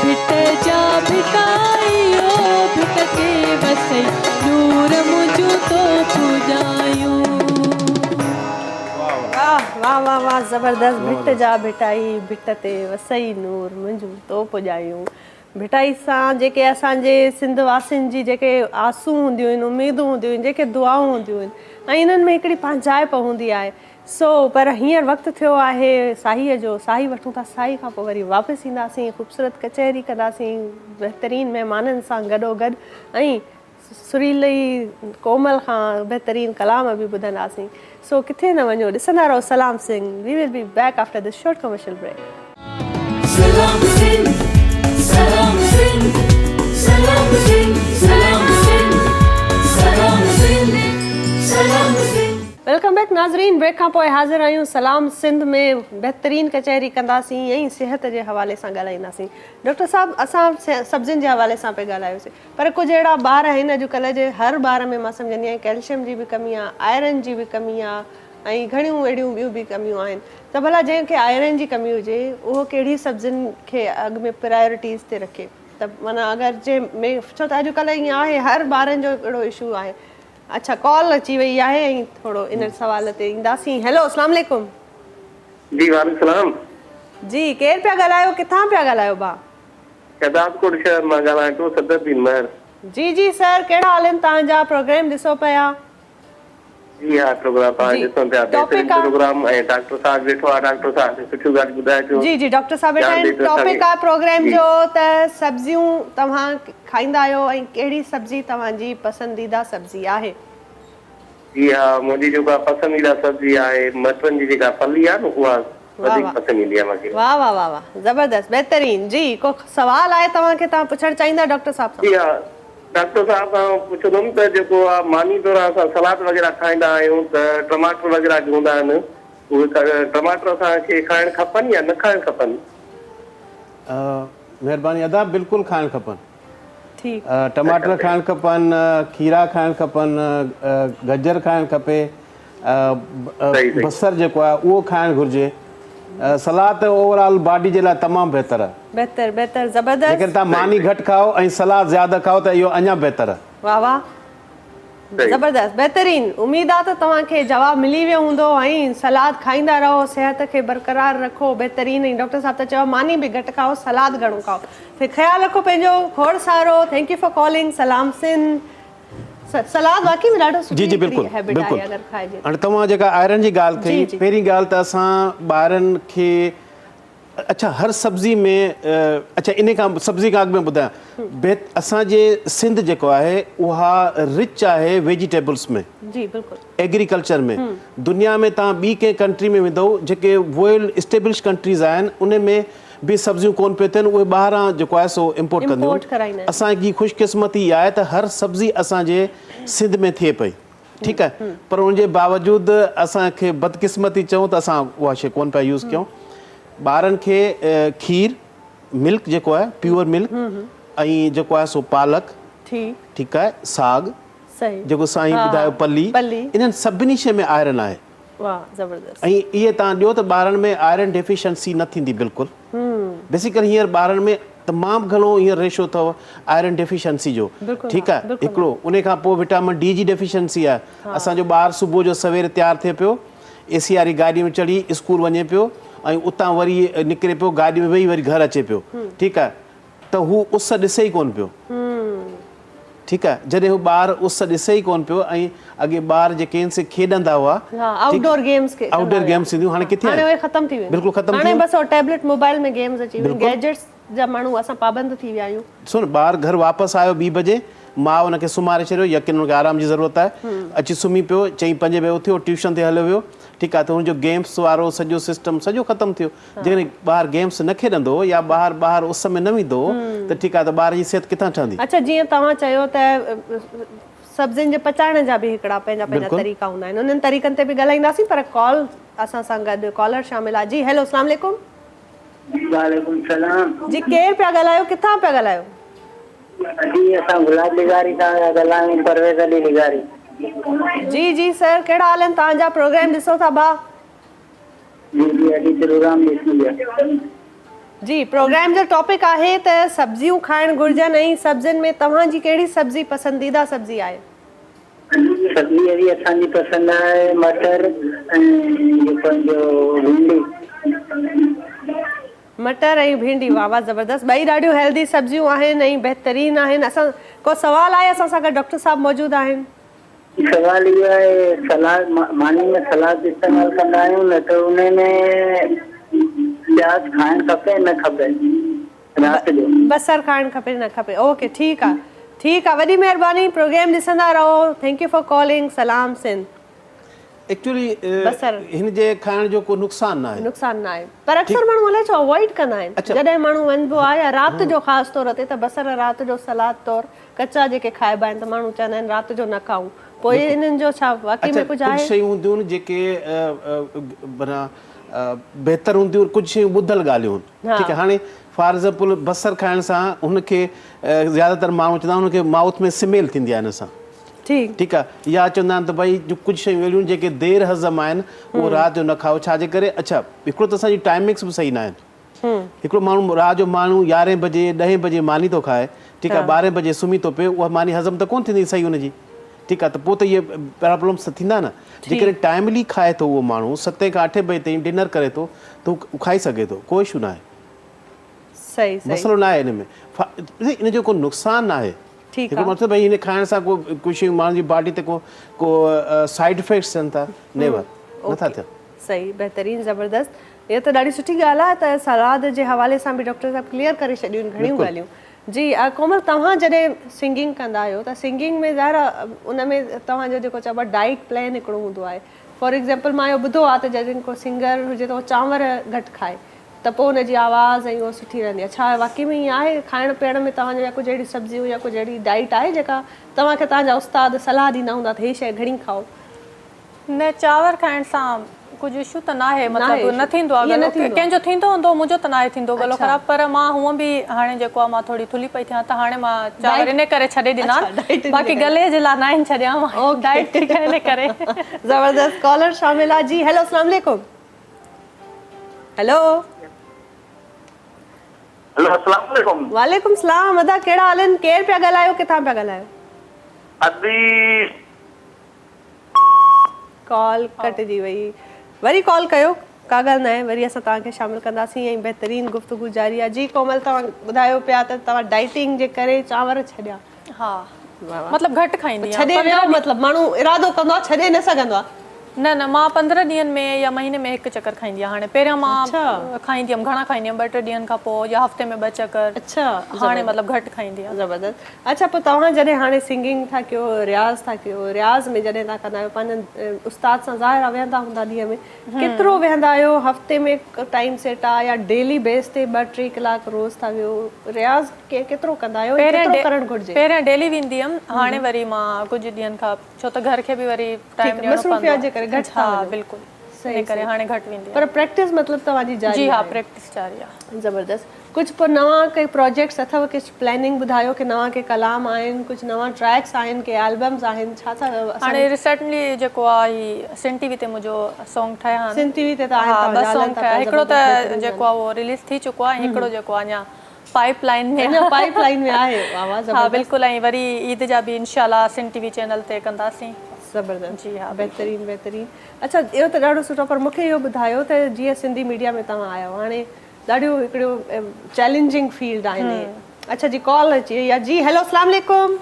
भिट जा भिटाइयो भिटते बसे नूर मुझो तो पुजायो वाह वाह वाह वाह ज़बरदस्त भिट जा भिटाई भिटते वसई नूर मुंहिंजो तो पुॼायूं भिटाई सां जेके असांजे सिंध वासियुनि जी जेके आसूं हूंदियूं आहिनि उमेदूं हूंदियूं आहिनि जेके दुआऊं हूंदियूं आहिनि ऐं इन्हनि में हिकिड़ी पंहिंजाइप हूंदी आहे सो पर हींअर वक़्तु थियो आहे साहीअ जो साही वठूं था साही खां पोइ वरी वापसि ईंदासीं ख़ूबसूरत कचहरी कंदासीं बहितरीन महिमाननि सां गॾोगॾु ऐं सुरीली कोमल खां बहितरीन कलाम बि ॿुधंदासीं सो किथे न वञो ॾिसंदा रहो Salam Singh we will be back after this short commercial break Salam Singh, Salam Singh, Salam Singh, Salam Singh, Salam Singh, Salam Singh. Welcome back नाज़रीन ब्रेक खां पोइ हाज़िर आहियूं सलाम सिंध में बहितरीन कचहरी कंदासीं ऐं सिहत जे हवाले सां ॻाल्हाईंदासीं डॉक्टर साहब असां सब्जियुनि जे हवाले सां पिया ॻाल्हायोसीं पर कुझु अहिड़ा ॿार आहिनि अॼुकल्ह जे हर ॿार में मां सम्झंदी आहियां कैल्शियम जी बि कमी आहे आयरन जी बि कमी आहे ऐं घणियूं अहिड़ियूं ॿियूं बि कमियूं आहिनि त भला जंहिंखे आयरन जी कमी हुजे उहो कहिड़ी सब्जियुनि खे अॻु में प्रायोरिटीज़ ते रखे त माना अगरि जे में छो त अॼुकल्ह ईअं आहे हर ॿारनि जो अहिड़ो इशू आहे अच्छा कॉल अची वई आहे ऐं थोरो इन सवाल ते ईंदासीं हेलो अस्सलाम वालेकुम जी वालेकुम सलाम जी केरु पिया ॻाल्हायो किथां पिया ॻाल्हायो भाउ शहदादकोट शहर मां ॻाल्हायां थो सदरुद्दीन महर जी जी सर कहिड़ा हाल आहिनि तव्हांजा प्रोग्राम ॾिसो पिया जी हा प्रोग्राम तव्हां जी। ॾिसो पिया टॉपिक बहितरीन आहे। प्रोग्राम ऐं डॉक्टर साहब वेठो आहे डॉक्टर साहब सुठियूं ॻाल्हियूं ॿुधाइजो जी जी डॉक्टर साहब वेठा आहिनि टॉपिक आहे प्रोग्राम जो त सब्जियूं तव्हां खाईंदा आहियो ऐं कहिड़ी सब्जी तव्हांजी पसंदीदा सब्जी आहे जी हा मुंहिंजी जेका पसंदीदा सब्जी आहे मटरनि जी जेका फली आहे न उहा वधीक पसंदि ईंदी आहे मूंखे वाह वाह वाह वाह ज़बरदस्त बहितरीन जी को सवाल आहे तव्हांखे तव्हां पुछणु चाहींदा डॉक्टर साहब सां जी हा डॉक्टर साहब खां पुछंदुमि त जेको आहे मानी दौरान असां सलाद वग़ैरह खाईंदा आहियूं त टमाटर वग़ैरह जो हूंदा आहिनि उहे टमाटर असांखे खाइणु खपनि या न खाइणु खपनि महिरबानी अदा बिल्कुलु खाइणु खपनि ठीकु टमाटर खाइणु खपनि खीरा खाइणु खपनि गजर खाइणु खपे सही। बसर जेको आहे उहो खाइणु घुरिजे सलाद त ओवरऑल बॉडी जे लाइ तमामु बहितर आहे बहितर बहितर ज़बरदस्त जेकर तव्हां मानी घटि खाओ ऐं सलाद ज़्यादा खाओ त इहो अञा बहितर आहे वाह वाह ज़बरदस्त बहितरीन उमेद आहे त तव्हांखे जवाबु मिली वियो हूंदो ऐं सलाद खाईंदा रहो सिहत खे बरक़रार रखो बहितरीन ऐं डॉक्टर साहब त चयो मानी बि घटि खाओ सलाद घणो खाओ फिर ख़्यालु रखो पंहिंजो खोड़ सारो थैंक यू फॉर कॉलिंग सलाम सिंध सलाद वाकई में ॾाढो जी जी बिल्कुलु हैबिट आहे बिल्कुलु अगरि खाइजे हाणे तव्हां जेका आयरन जी ॻाल्हि जी, कई जी। पहिरीं ॻाल्हि त असां ॿारनि खे अच्छा हर सब्ज़ी में अच्छा इन खां सब्ज़ी खां अॻु में ॿुधायां असांजे सिंध जेको आहे उहा रिच आहे वेजिटेबल्स में जी बिल्कुलु एग्रीकल्चर में दुनिया में तव्हां ॿी कंहिं कंट्री में वेंदो जेके वेल इस्टेब्लिश कंट्रीज़ आहिनि उन में बि सब्जियूं कोन पियूं थियनि उहे ॿाहिरां जेको आहे सो इम्पोर्ट कंदियूं Import कराईंदा आहिनि। असांजी ख़ुशकिस्मती इहा आहे त हर सब्ज़ी असांजे सिंध में थिए पई ठीकु आहे, पर उनजे बावजूदि असांखे बदकिस्मती चऊं त असां उहा शइ कोन पिया यूज़ कयूं। ॿारनि खे खीर मिल्क जेको आहे प्योर मिल्क ऐं जेको आहे सो पालक, ठीकु आहे, साग, सही, जेको साईं ॿुधायो पली, इन्हनि सभिनी शइ में आयरन आहे। वाह ज़बरदस्त। ऐं इहे तव्हां ॾियो त ॿारनि में आयरन डेफिशिएंसी न थींदी बिल्कुलु। बेसिकली हींअर ॿारनि में तमामु घणो हींअर रेशो अथव आयरन डेफिशिएंसी जो, ठीकु आहे। हिकिड़ो उन खां पोइ विटामिन डी जी डेफिशिएंसी आहे। असांजो ॿारु सुबुह जो सवेर तयारु थिए पियो, AC वारी गाॾी में चढ़ी स्कूल वञे पियो ऐं उतां वरी निकिरे पियो, गाॾी में वेही वरी घर अचे पियो, ठीकु आहे, त हू उस ॾिसे ई कोन पियो, ठीकु आहे। जॾहिं हू ॿार उस ॾिसे ई कोन पियो ऐं अॻे ॿार जेके आहिनि से खेॾंदा हुआ, आउटडोर गेम्स ईंदियूं, हाणे किथे हाणे ख़तम थी वियूं, बिल्कुलु ख़तम थी हाणे बसि टैबलेट मोबाइल में गेम्स अची वियूं, गैजेट्स जा माण्हू असां पाबंद थी विया आहियूं। सुन, ॿार घर वापसि आयो 2 बजे, माउ हुनखे सुम्हारे छॾियो, यकीन हुनखे आराम जी ज़रूरत आहे, अची सुम्ही पियो, 4-5 बजे उथियो, ट्यूशन ते हलियो वियो, ठीकु आहे, त हुनजो गेम्स वारो सॼो सिस्टम सॼो ख़तमु थियो। जेकॾहिं ॿारु गेम्स न खेॾंदो या ॿाहिरि उस में न वेंदो त ठीकु आहे, त ॿार जी सिहत किथां ठहंदी। अच्छा, जीअं तव्हां चयो त सब्जियुनि जे पचाइण जा बि हिकिड़ा पंहिंजा तरीक़ा हूंदा आहिनि, उन्हनि तरीक़नि ते बि ॻाल्हाईंदासीं, पर कॉल असां सां गॾु कॉलर शामिल आहे। जी हेलो, अस्सलाम वालेकुम। वालेकुम सलाम जी, केरु पिया ॻाल्हायो, किथां पिया ॻाल्हायो? जी असां गुलाब निगारी सां ॻाल्हायूं, परवेज़ अली निगारी। जी जी सर, कहिड़ा हाल आहिनि तव्हांजा? प्रोग्राम ॾिसो था भाउ? जी जी अॼु प्रोग्राम ॾिसी आहे। जी, प्रोग्राम जो टॉपिक आहे त सब्जियूं खाइण घुरिजनि, ऐं सब्जियुनि में तव्हांजी कहिड़ी सब्जी पसंदीदा सब्जी आहे? सब्जी अभी असांजी पसंदि आहे मटर ऐं पंहिंजो भिंडी। मटर ऐं भिंडी, वाह वाह ज़बरदस्त, ॿई ॾाढियूं हेल्दी सब्जियूं आहिनि ऐं बहितरीनु आहिनि। असां को सवाल आहे? असां सां गॾु डॉक्टर साहब मौजूदु आहिनि। सवाल इहो आहे, सलाद मानी में सलाद इस्तेमालु कंदा आहियूं न, त उन में प्याज खाइणु खपे न खपे राति जो? बसर खाइणु खपे न खपे? ओके, ठीकु आहे, ठीकु आहे, वॾी महिरबानी, प्रोग्राम ॾिसंदा रहो, थैंक यू फॉर कॉलिंग। सलाम सिंध। एक्चुअली हिन जे खाइण जो को नुक़सान न आहे, नुक़सान न आहे, पर अक्सर माण्हू अलाए छो अवॉइड कंदा आहिनि। जॾहिं माण्हू वञिबो आहे या राति जो ख़ासि तौर ते, त बसर राति जो सलाद तौर कचा जेके खाइबा आहिनि, त माण्हू चवंदा आहिनि राति जो न खाऊं, पोइ इन्हनि जो छा वाक़ई में कुझु आहे? शयूं हूंदियूं आहिनि जेके माना बहितर हूंदियूं, कुझु शयूं ॿुधल ॻाल्हियूं आहिनि, ठीकु आहे। हाणे फॉर एग्ज़ाम्पल बसर खाइण सां हुनखे ज़्यादातर माण्हू चवंदा आहिनि हुनखे माउथ में स्मेल थींदी आहे हिन सां, ठीकु आहे, या चवंदा आहिनि त भई कुझु शयूं अहिड़ियूं जेके देरि हज़म आहिनि उहो राति जो न खाओ, छाजे करे? अच्छा, हिकिड़ो त असांजी टाइमिंग्स बि सही न आहिनि। हिकिड़ो माण्हू राति जो माण्हू 11 बजे 10 बजे मानी थो खाए, ठीकु आहे, 12 बजे सुम्ही थो पए, उहा मानी हज़म त कोन थींदी सही हुनजी, ठीकु आहे, त पोइ त इहे प्रॉब्लम्स थींदा न। जेकॾहिं टाइमली खाए थो उहो माण्हू 7 खां 8 बजे ताईं डिनर करे थो, त हू खाई सघे थो, कोई इशू न आहे, मसइलो न आहे हिन में, इन जो को नुक़सान न आहे। हिकिड़ो मतिलबु भई हिन खाइण सां को शयूं माण्हुनि जी बॉडी ते को साइड इफेक्ट्स थियनि था, नेवर, नथा थियनि। सही, बहितरीनु, ज़बरदस्त, इहा त ॾाढी सुठी ॻाल्हि आहे त सलाद जे हवाले सां बि डॉक्टर साहब क्लियर करे छॾियूं आहिनि घणियूं ॻाल्हियूं। जी कोमल, तव्हां जॾहिं सिंगिंग कंदा आहियो त सिंगिंग में ज़ाहिर उन में तव्हांजो जेको चइबो आहे डाइट प्लान हिकिड़ो हूंदो आहे। फॉर एग्ज़ाम्पल मां इहो ॿुधो आहे त जॾहिं को सिंगर हुजे त उहो चांवर घटि खाए, त पोइ हुनजी आवाज़ ऐं उहो सुठी रहंदी आहे। छा वाक़ई में ईअं आहे? खाइण पीअण में तव्हांजो या कुझु अहिड़ी सब्जियूं या कुझु अहिड़ी डाइट आहे जेका तव्हांखे तव्हांजा उस्ताद सलाह ॾींदा हूंदा त हीअ शइ घणी खाओ? न, चांवर खाइण सां कुझु इशू त न आहे, मतिलबु न थींदो आहे, कंहिंजो थींदो हूंदो, मुंहिंजो त न आहे थींदो गलो ख़राब, पर मां हूअं बि हाणे जेको आहे मां थोरी थुली पई थियां, त हाणे मां चांवर इन करे छॾे ॾिना, बाक़ी गले जे लाइ न आहिनि छॾिया, मां डाइट थी इन करे। ज़बरदस्त, कॉलर शामिल आहे। जी हेलो, अस्सलाम वालेकुम। हेलो हेलो, अस्सलाम वालेकुम। वालेकुम सलाम, अदा कहिड़ा हाल आहिनि? केरु पिया ॻाल्हायो, किथां पिया ॻाल्हायो? अभी कॉल कटिजी वई, वरी कॉल कयो, का ॻाल्हि न आहे, वरी असां तव्हांखे शामिल कंदासीं ऐं बहितरीनु गुफ़्तगू जारी आहे। जी कोमल, तव्हां ॿुधायो पिया त तव्हां डाइटिंग जे करे चांवर छॾिया? हा, मतिलबु घटि खाईंदी आहियां। छॾे वियो, मतिलबु माण्हू इरादो कंदो आहे, छॾे न सघंदो आहे। न न मां 15 ॾींहंनि में या महीने में हिकु चकर खाईंदी आहियां। हाणे पहिरियों मां खाईंदी हुअमि, घणा खाईंदी हुअमि, 2-3 ॾींहंनि खां पोइ या हफ़्ते में 2 चकर। अच्छा, हाणे मतिलबु घटि खाईंदी आहियां। ज़बरदस्त। अच्छा, पोइ तव्हां जॾहिं हाणे सिंगिंग था कयो, रियाज़ था कयो, रियाज़ में जॾहिं तव्हां कंदा आहियो पंहिंजनि उस्ताद सां ज़ाहिर वेहंदा हूंदा ॾींहं में, केतिरो वेहंदा आहियो? हफ़्ते में टाइम सेट आहे या डेली बेस ते 2-3 कलाक रोज़ था वियो? रियाज़ केतिरो कंदा आहियो? केतिरो करणु घुरिजे? पहिरियों डेली वेंदी हुअमि, हाणे वरी मां कुझु ॾींहंनि खां, छो त घर खे बि वरी टाइम ॾियणो पवंदो आहे। हाँ बिल्कुल, सही करे हाणे घटि वेंदी पर प्रैक्टिस मतलब तव्हांजी जारी? जी हाँ, प्रैक्टिस जारी आहे। ज़बरदस्त। कुझु पोइ नवां के प्रोजेक्ट्स अथव? कुझु प्लानिंग ॿुधायो कि नवां के कलाम आहिनि, कुझु नवां ट्रैक्स आहिनि, के एल्बम्स आहिनि, छा छा? हाणे रिसेंटली जेको आहे ही सिन टीवी ते मुंहिंजो सॉन्ग ठाहिया आहिनि। सिन टीवी ते त आहिनि? हा, 2 सॉन्ग ठाहिया। हिकिड़ो त जेको आहे उहो रिलीज़ थी चुको आहे, हिकिड़ो जेको आहे अञा पाइपलाइन में। पाइपलाइन में आहे? वाह वाह, हाँ बिल्कुलु। ऐं वरी ईद जा बि इंशाल्लाह सिन टीवी चैनल ते कंदासीं। ज़बरदस्त। जी हाँ, बहितरीनु बहितरीनु। अच्छा, इहो त ॾाढो सुठो। पर मूंखे इहो ॿुधायो त जीअं सिंधी मीडिया में तव्हां आया आहियो, हाणे ॾाढो हिकिड़ो चैलेंजिंग फील्ड आहे हिन। अच्छा जी, कॉल अची वई आहे। जी हेलो, अस्सलाम वालेकुम।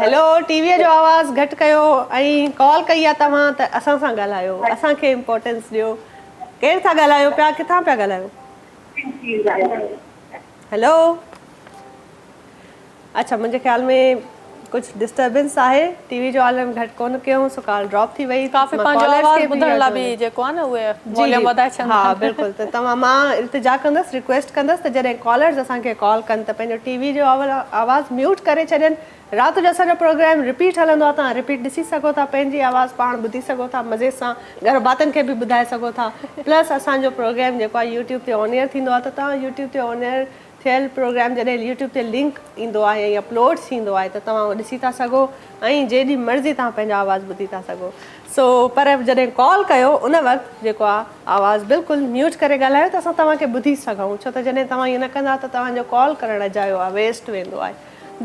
हेलो, टीवीअ जो आवाज़ घटि कयो ऐं कॉल कई आहे तव्हां त असां सां ॻाल्हायो, असांखे इम्पोर्टेंस ॾियो। केरु था ॻाल्हायो पिया? किथां पिया ॻाल्हायो? हेलो। अच्छा, मुंहिंजे ख़्याल में कुझु डिस्टर्बेंस आहे, टीवी जो आलम घटि कोन कयूं, सो कॉल ड्रॉप थी वई। काफ़ी पंहिंजो आवाज़ ॿुधण लाइ बि जेको आहे न उहे वॉल्यूम वधाए छॾंदा। हा बिल्कुलु। त तव्हां, मां इल्तिजा कंदसि, रिक्वेस्ट कंदसि त जॾहिं कॉलर्स असांखे कॉल कनि त पंहिंजो टीवी जो आवाज़ म्यूट करे छॾनि। राति जो असांजो प्रोग्राम रिपीट हलंदो आहे, तव्हां रिपीट ॾिसी सघो था, पंहिंजी आवाज़ पाण ॿुधी सघो था, मज़े सां घर भातियुनि खे बि ॿुधाए सघो था। प्लस असांजो प्रोग्राम जेको आहे यूट्यूब ते ऑन एयर थींदो आहे, त तव्हां यूट्यूब ते ऑन एयर थियल प्रोग्राम जॾहिं यूट्यूब ते लिंक ईंदो आहे या अपलोड थींदो आहे त तव्हां उहो ॾिसी था सघो ऐं जेॾी मर्ज़ी तव्हां पंहिंजो आवाज़ु ॿुधी था सघो। सो पर जॾहिं कॉल कयो उन वक़्तु जेको आहे आवाज़ु बिल्कुलु म्यूट करे ॻाल्हायो त असां तव्हांखे ॿुधी सघूं, छो त जॾहिं तव्हां ईअं न कंदा त तव्हांजो कॉल करणु अजायो आहे, वेस्ट वेंदो आहे।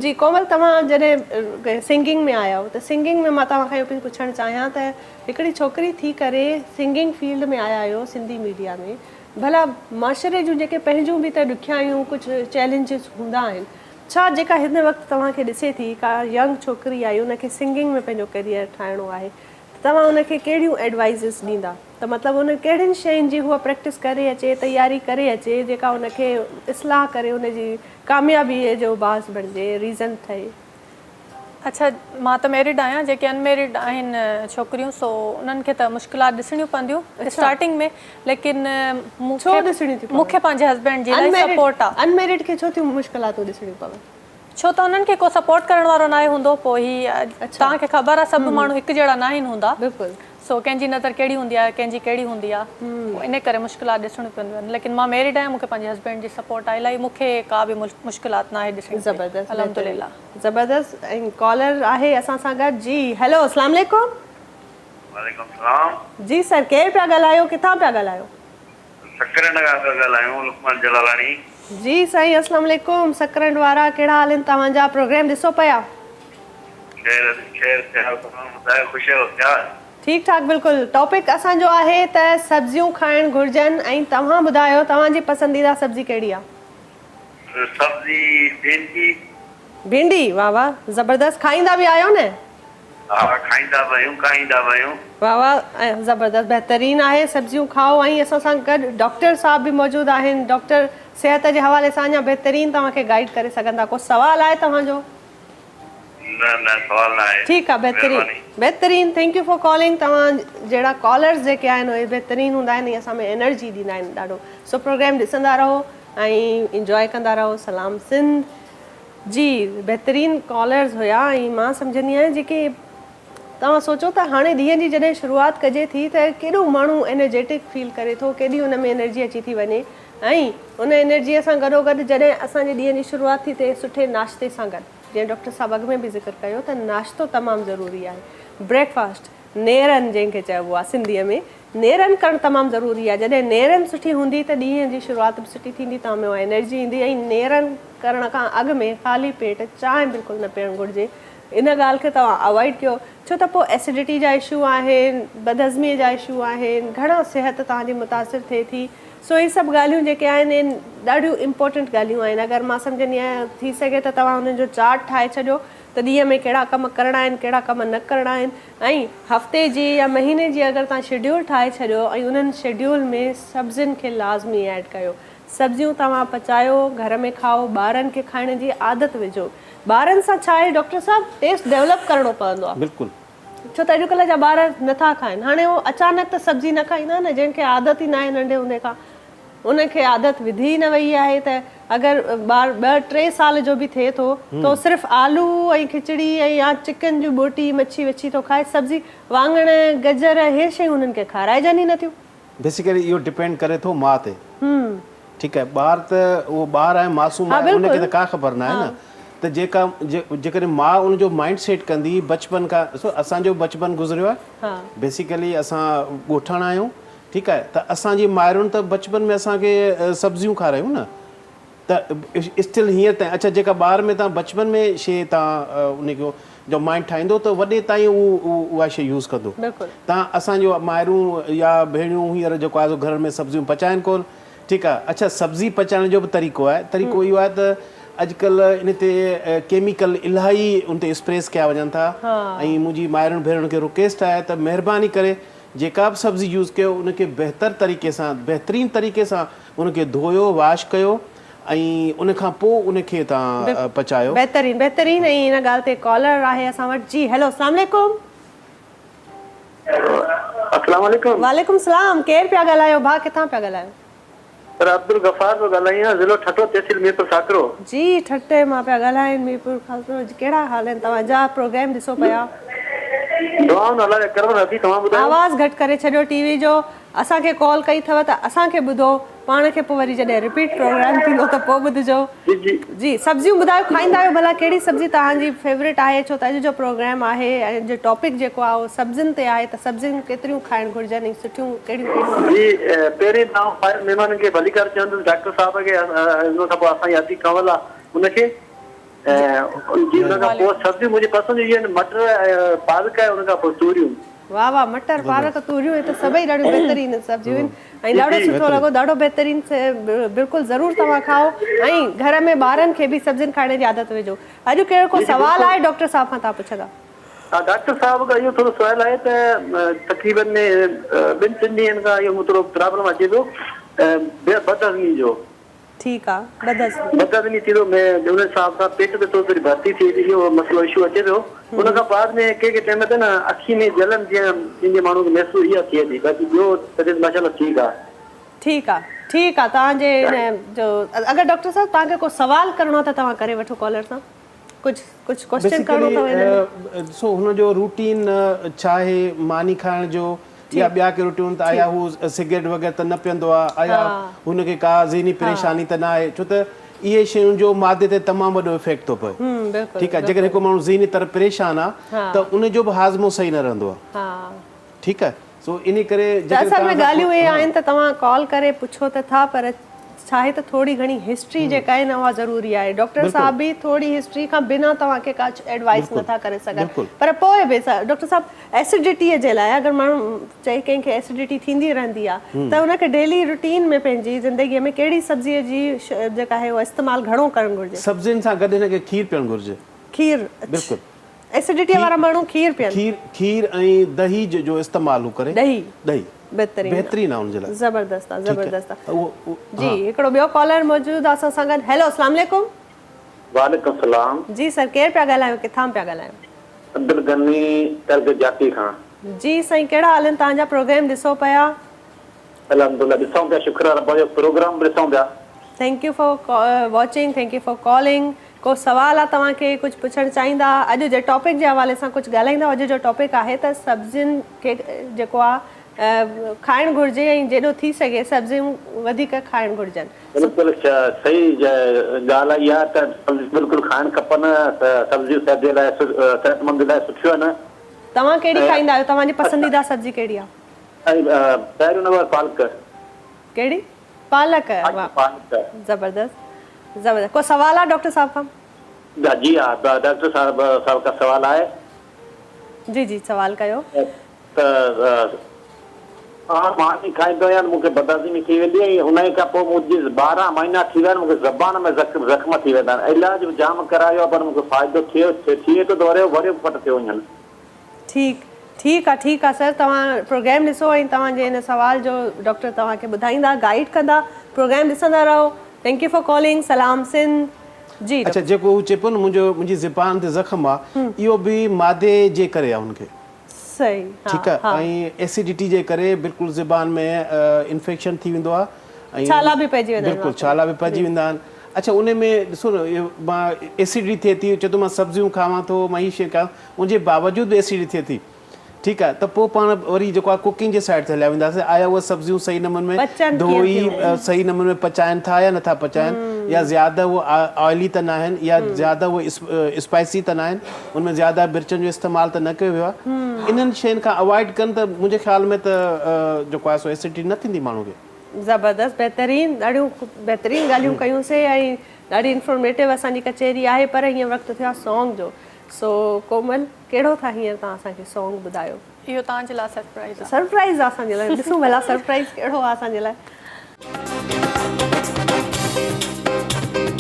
जी कोमल, तव्हां जॾहिं सिंगिंग में आया हो त सिंगिंग में मां तव्हांखां इहो पियो पुछणु चाहियां त हिकिड़ी छोकिरी थी करे सिंगिंग फील्ड में आया आहियो सिंधी मीडिया में, भला माशरे जूं जेके पंहिंजूं बि त ॾुखियायूं कुझु चैलेंजिस हूंदा आहिनि, छा जेका हिन वक़्तु तव्हांखे ॾिसे थी का यंग छोकिरी आई उनखे सिंगिंग में पंहिंजो करियर ठाहिणो आहे, तव्हां उनखे कहिड़ियूं एडवाइज़िस ॾींदा? त मतिलबु उन कहिड़ियुनि शयुनि जी हूअ प्रैक्टिस करे अचे, तयारी करे अचे, जेका उनखे इस्लाह करे उनजी कामयाबीअ जो बाज़ बणिजे, रीज़न ठहे? अच्छा, मां त मैरिड आहियां, जेके अनमैरिड आहिनि छोकिरियूं सो उन्हनि खे त मुश्किलात ॾिसणियूं पवंदियूं स्टार्टिंग में, लेकिन मूंखे पंहिंजे हस्बैंड जी इलाही सपोर्ट आहे। अनमैरिड खे छो थियूं मुश्किलातूं ॾिसणियूं पवनि? छो त उन्हनि खे को सपोर्ट करण वारो न आहे हूंदो, पोइ ही तव्हांखे ख़बर आहे सभु माण्हू हिकु जहिड़ा न आहिनि हूंदा। बिल्कुलु। सो कंहिंजी नज़र कहिड़ी हूंदी आहे, कंहिंजी कहिड़ी हूंदी आहे, इन करे मुश्किलात ॾिसणियूं पवंदियूं आहिनि। लेकिन मां मैरिड आहियां, मूंखे पंहिंजे हस्बैंड जी सपोर्ट आहे इलाही, मूंखे का बि मुश्किलात न आहे ॾिसणी। ज़बरदस्त, अल्हम्दुलिल्लाह। ज़बरदस्त। ऐं कॉलर आहे असां सां गॾु। जी हेलो, अस्सलाम वालेकुम। वालेकुम सलाम। जी सर, केरु पिया ॻाल्हायो, किथां पिया ॻाल्हायो? सकरंड खां ॻाल्हायूं, लुकमान जलालानी। जी साईं, अस्सलाम वालेकुम। सकरंड वारा कहिड़ा हाल आहिनि तव्हांजा? प्रोग्राम ॾिसो पिया? ठीकु ठाक, बिल्कुलु। टॉपिक असांजो आहे त सब्जियूं खाइणु घुरिजनि ऐं तव्हां ॿुधायो तव्हांजी पसंदीदा सब्जी कहिड़ी आहे? सब्जी भिंडी। भिंडी, वाह वाह, ज़बरदस्त। खाईंदा बि आहियो न? हा, खाईंदा बि आहियूं, खाईंदा बि आहियूं। वाह वाह, ज़बरदस्त, बहितरीनु आहे। सब्जियूं खाओ। ऐं असां सां गॾु डॉक्टर साहब बि मौजूदु आहिनि, डॉक्टर सिहत जे हवाले सां अञा बहितरीनु तव्हांखे गाइड करे सघंदा। को सवाल आहे तव्हांजो? न सवाल न आहे। ठीकु आहे, बहितरीनु। Thank you for calling. तव्हां जहिड़ा कॉलर्स जेके आहिनि उहे बहितरीनु हूंदा आहिनि, असां में एनर्जी ॾींदा आहिनि ॾाढो। सो प्रोग्राम ॾिसंदा रहो ऐं इंजॉय कंदा रहो। सलाम सिंध। जी, बहितरीनु कॉलर्स हुया। ऐं मां सम्झंदी आहियां जेके तव्हां सोचो त हाणे ॾींहं जी जॾहिं शुरूआति कजे थी त केॾो माण्हू एनर्जेटिक फील करे थो, केॾी हुन में एनर्जी अची थी वञे, ऐं उन एनर्जीअ सां गॾोगॾु जॾहिं असांजे ॾींहं जी शुरूआति थी थिए सुठे नाश्ते सां गॾु, जीअं डॉक्टर साहब अॻु में बि ज़िक्र कयो त नाश्तो तमामु ज़रूरी आहे। ब्रेकफास्ट, नेरनि जंहिंखे चइबो आहे सिंधीअ में, नेरनि करणु तमामु ज़रूरी आहे। जॾहिं नेरनि सुठी हूंदी त ॾींहं जी शुरूआति बि सुठी थींदी, तव्हां में उहा एनर्जी ईंदी। ऐं नेरनि करण खां अॻु में ख़ाली पेट चांहि बिल्कुलु न पीअणु घुरिजे। इन ॻाल्हि खे तव्हां अवॉइड कयो, छो त पोइ एसिडिटी जा इशू आहिनि, बदहज़मीअ जा इशू आहिनि, घणा सिहत तव्हांजी मुतासिर थिए थी। सो इहे सभु ॻाल्हियूं जेके आहिनि ॾाढियूं इम्पोर्टेंट ॻाल्हियूं आहिनि। अगरि मां सम्झंदी आहियां थी सघे त तव्हां हुननि जो चार्ट ठाहे छॾियो त ॾींहं में कहिड़ा कम करणा आहिनि कहिड़ा कम न करणा आहिनि ऐं हफ़्ते जी या महीने जी अगरि तव्हां शेड्यूल ठाहे छॾियो ऐं उन्हनि शेड्यूल में सब्जियुनि खे लाज़मी ऐड कयो। सब्जियूं तव्हां पचायो, घर में खाओ, ॿारनि खे खाइण जी आदत विझो। ॿारनि सां छा आहे डॉक्टर साहब, टेस्ट डेवलप करिणो पवंदो आहे। बिल्कुलु। छो त अॼुकल्ह जा ॿार नथा खाइनि। हाणे उहो अचानक त सब्जी न खाईंदा न, जंहिंखे आदत ई न आहे नंढे हूंदे खां, उनखे आदत विधी न वई आहे त अगरि ॿार 2-3 साल जो बि थिए थो त सिर्फ़ु आलू ऐं खिचड़ी ऐं या चिकन जूं बोटी मच्छी वच्छी थो खाए, सब्जी वाङण गजर इहे शयूं उन्हनि खे खाराइजनि ई नथियूं। बेसिकली इहो डिपेंड करे थो माउ ते। ठीकु आहे, ॿार त उहो ॿार आहे, मासूम आहे, उनखे त का ख़बर न आहे न। त जेकॾहिं माउ उनजो माइंड सेट कंदी बचपन खां, ॾिसो असांजो बचपन गुज़रियो आहे, बेसिकली असां ॻोठाणा आहियूं, ठीकु आहे, त असांजी माइरुनि त बचपन में असांखे सब्जियूं खारायूं न, त स्टिल हींअर ताईं। अच्छा, जेका ॿार में तव्हां बचपन में शइ तव्हां उनजो जो माइंड ठाहींदो त वॾे ताईं उहा शइ यूज़ कंदो। तव्हां असांजो माइरूं या भेणियूं हींअर जेको आहे घर में सब्जियूं पचाइनि कोन, ठीकु आहे। अच्छा, सब्जी पचाइण जो बि तरीक़ो आहे। तरीक़ो इहो आहे त अॼुकल्ह इन ते केमिकल इलाही उन ते स्प्रेस कया वञनि था ऐं मुंहिंजी माइरुनि भेणुनि खे रिक्वेस्ट आहे त महिरबानी करे जेका बि सब्जी यूज़ कयो उनखे बहितरीन तरीक़े सां उनखे धोयो, वॉश कयो ऐं उन खां पोइ उनखे तव्हां पचायो। बहितरीन ऐं इन ॻाल्हि ते कॉलर आहे असां वटि। जी हेलो, अस्सलाम वालेकुम। अस्सलाम वालेकुम। वालेकुम सलाम। केरु पिया ॻाल्हायो भाउ, किथां पिया ॻाल्हायो? सर अब्दुल गफ़ार पियो ॻाल्हायां, ज़िलो ठठो, तहसील मीरपुर खाकरो। जी ठटे मां पिया ॻाल्हायां, मीरपुर खाकरो। कहिड़ा हाल आहिनि तव्हांजा? प्रोग्राम ॾिसो पिया? आवाज़ घटि करे छॾियो टीवी जो। असांखे कॉल कई अथव त असांखे ॿुधो, पाण खे पोइ वरी जॾहिं रिपीट प्रोग्राम थींदो त पोइ ॿुधिजो। जी, सब्जियूं ॿुधायो, खाईंदा आहियो भला? कहिड़ी सब्जी तव्हांजी फेवरेट आहे? छो त अॼु जो प्रोग्राम आहे ऐं जो टॉपिक जेको आहे उहो सब्जियुनि ते आहे, त सब्जियूं केतिरियूं खाइणु घुरिजनि ऐं सुठियूं कहिड़ियूं? जी, पहिरीं तव्हां महिमाननि खे भली करे चवंदुसि डॉक्टर साहिब खे, हिन खां पोइ असांजी अती कंवल आहे उनखे, ऐं उन खां पोइ सब्जियूं मुंहिंजी पसंदि जी आहिनि, मटर पालक आहे, उन खां पोइ तूरियूं। वाह वाह, मटर पालक तूरियूं, हे त सभई ॾाढियूं बहितरीन सब्जियूं आहिनि ऐं ॾाढो सुठो लॻो, ॾाढो बहितरीन। बिल्कुलु ज़रूरु तव्हां खाओ ऐं घर में ॿारनि खे बि सब्जियुनि खाइण जी आदत विझो। अॼु कहिड़ो को सवाल आहे डॉक्टर साहब खां तव्हां पुछंदा? हा डॉक्टर साहब खां इहो थोरो सुवालु आहे त तक़रीबन 2-3 ॾींहंनि खां इहो थोरो प्रॉब्लम अचे थो बदहज़मी जो। ठीकु आहे, बदहज़मी थी थो, उन हिसाब सां पेट में थोरी भर्ती थिए थी, इहो मसइलो इशू अचे पियो। उन खां बाद में के टाइम ते न अखी में जलन जीअं जिन माण्हू खे महसूस इहा थिए थी, बाक़ी ॿियो तबियत माशाल्लाह ठीकु आहे। ठीकु आहे तव्हांजे जो अगरि डॉक्टर साहब तव्हांखे को सवाल करिणो आहे त तव्हां करे वठो कॉलर सां। कुझु क्वेश्चन करिणो अथव? ॾिसो हुनजो रूटीन छा आहे, मानी खाइण जो या ॿिया के रूटीन त आया हू सिगरेट वग़ैरह त न पीअंदो आहे, आया हुनखे का ज़हनी परेशानी त न आहे, छो त इहे शयूं जो मादे ते तमामु वॾो इफेक्ट थो पए। ठीकु आहे, जेकॾहिं हिकु माण्हू ज़हनी तरफ़ परेशान आहे त उनजो बि हाज़मो सही न रहंदो आहे। ठीकु आहे, सो इन करे असल में ॻाल्हियूं इहे आहिनि त तव्हां कॉल करे पुछो त था, पर छा आहे त थोरी घणी हिस्ट्री जेका आहे न उहा ज़रूरी आहे। डॉक्टर साहब बि थोरी हिस्ट्री खां बिना तव्हांखे का एडवाइस नथा करे सघनि, पर पोइ बि डॉक्टर साहब एसिडिटीअ जे लाइ अगरि माण्हू चए कंहिंखे एसिडिटी थींदी रहंदी आहे त उनखे डेली रूटीन में पंहिंजी ज़िंदगीअ में कहिड़ी सब्जीअ जी जेका आहे उहा इस्तेमालु घणो करणु घुरिजे? सब्जियुनि सां गॾु हिनखे खीर पीअणु घुरिजे। खीर? बिल्कुलु। एसिडिटी वारा माण्हू खीर पीअनि? खीर ऐं दही जो इस्तेमालु करे। दही बहितरीन आहे उनजे लाइ। ज़बरदस्त आहे। जी, हिकिड़ो ॿियो कॉलर मौजूदु आहे असां सां गॾु। हेलो, अस्सलाम वालेकुम। वालेकुम सलाम। जी सर, केरु पिया ॻाल्हायो, किथां पिया ॻाल्हायो? अब्दुल गनी तर्ग जाती खां। जी साईं, कहिड़ा हाल आहिनि तव्हांजा? प्रोग्राम ॾिसो पिया? अल्हम्दुलिल्लाह ॾिसूं पिया, शुक्र आहे रब जो, प्रोग्राम ॾिसूं पिया। Thank you for watching, thank you for calling. को सवाल आहे तव्हांखे, कुझु पुछणु चाहींदा? अॼु जे टॉपिक जे हवाले सां कुझु ॻाल्हाईंदा? अॼु जो टॉपिक आहे त सब्जियुनि खे जेको आहे खाइणु घुरिजे ऐं जेॾो थी सघे सब्जियूं वधीक खाइणु घुरिजनि। बिल्कुलु सही ॻाल्हि आहे त बिल्कुलु खाइणु खपनि, सब्जियूं सिहत जे लाइ, सिहतमंद लाइ सुठियूं आहिनि। तव्हां कहिड़ी खाईंदा आहियो? तव्हांजी पसंदीदा सब्जी कहिड़ी आहे? पहिरियों नंबर पालक। कहिड़ी? पालक। ज़बरदस्त। को सवाल आहे डॉक्टर साहब खां? जी हा, डॉक्टर साहब का सवाल आहे। जी सवाल कयो। हाँ मानी खाईंदो आहियां मूंखे बदहज़मी थी वेंदी आहे हुन खां पोइ मुंहिंजी 12 महीना थी विया आहिनि मूंखे ज़बान में ज़ख़्म थी वेंदा आहिनि इलाज बि जाम करायो पर मूंखे फ़ाइदो थिए थो वरी फट थियो वञनि ठीकु आहे सर तव्हां प्रोग्राम ॾिसो ऐं तव्हांजे हिन सुवाल जो डॉक्टर तव्हांखे ॿुधाईंदा गाइड कंदा प्रोग्राम ॾिसंदा रहो थैंक यू फॉर कॉलिंग सलाम सिंध जी अच्छा जेको हू चए पियो न मुंहिंजी ज़बान ते ज़ख़्म आहे इहो बि मादे जे करे आहे हुनखे सही ठीकु आहे ऐं एसिडिटी जे करे बिल्कुलु ज़बान में इन्फेक्शन थी वेंदो आहे ऐं छाला बि पइजी वेंदा आहिनि बिल्कुलु छाला बि पइजी वेंदा आहिनि अच्छा उन में ॾिसो न इहो मां एसिडिटी थिए थी चए थो मां सब्जियूं खावां थो मां हीअ शइ कयां उनजे बावजूदि एसिडिटी थिए थी ठीकु आहे त पोइ पाण वरी जेको आहे कुकिंग जे साइड ते हलिया वेंदासीं आया उहे सब्जियूं सही नमूने में धोई सही नमूने में पचाइनि था या नथा पचाइनि या ज़्यादा उहे ऑइली त न आहिनि या ज़्यादा उहे स्पाइसी त न आहिनि उनमें ज़्यादा मिर्चनि जो इस्तेमालु त न कयो वियो आहे इन्हनि शयुनि खां अवॉइड कनि त मुंहिंजे ख़्याल में त जेको आहे सो एसिडिटी न थींदी माण्हू खे ज़बरदस्त ॾाढियूं बहितरीन ॻाल्हियूं कयूंसीं ऐं ॾाढी इंफॉर्मेटिव असांजी कचेरी आहे पर हीअं वक़्तु थियो आहे सॉन्ग जो सो कोमल कहिड़ो था हींअर तव्हां असांखे सॉन्ग ॿुधायो इहो तव्हांजे लाइ सरप्राइज़ आहे असांजे लाइ ॾिसूं भला सरप्राइज़ कहिड़ो आहे असांजे लाइ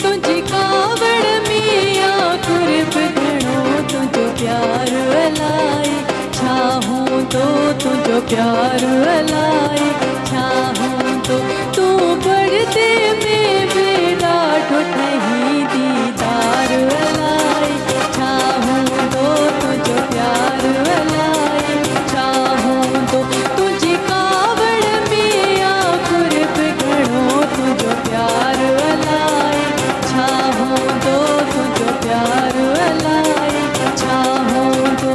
तुझी कावड़ में आकुर घणो तुझो प्यार अलाई छाहूं तो तुझो प्यार अलाई छाहूं तो तू पर्दे में बेड़ा ठही दीदार अलाई छाहूं तो तुझो प्यार अलाई छाहूं तो तुझी कावड़ में आकुर घणो तुझो प्यार अलाई छाहूं तो तुझो प्यार अलाई छाहूं तो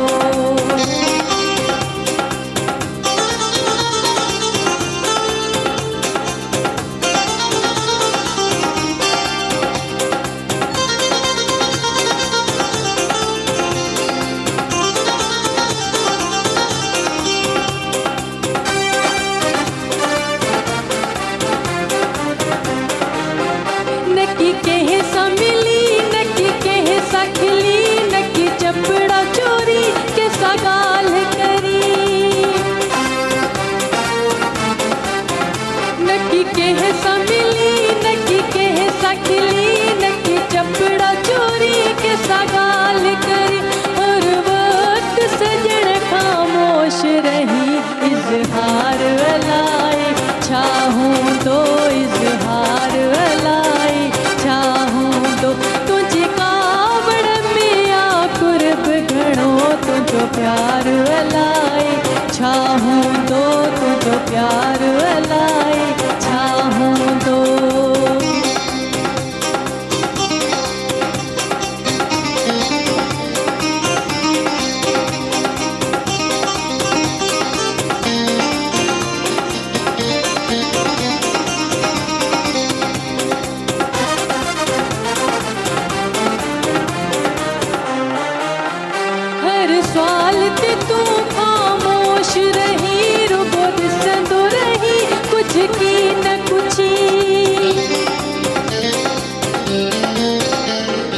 नकी कह समिली नकी कह सखली नकी चपड़ा चोरी के सगाल करी नकी कह समिली नकी कह सखली नकी चपड़ा चोरी के सगाल करी और वक्त सजण खामोश रही इजहार अलाई छाहूं तो इजहार अलाई छाहूं तो तुझी कावड़ में आकुर घणो तुझो प्यार अलाई छाहूं तो तुझो प्यार अलाई छाहूं तो हर सवाल ते तू खामोश रही रुगो दिसंदो रही कुछ की न कुछी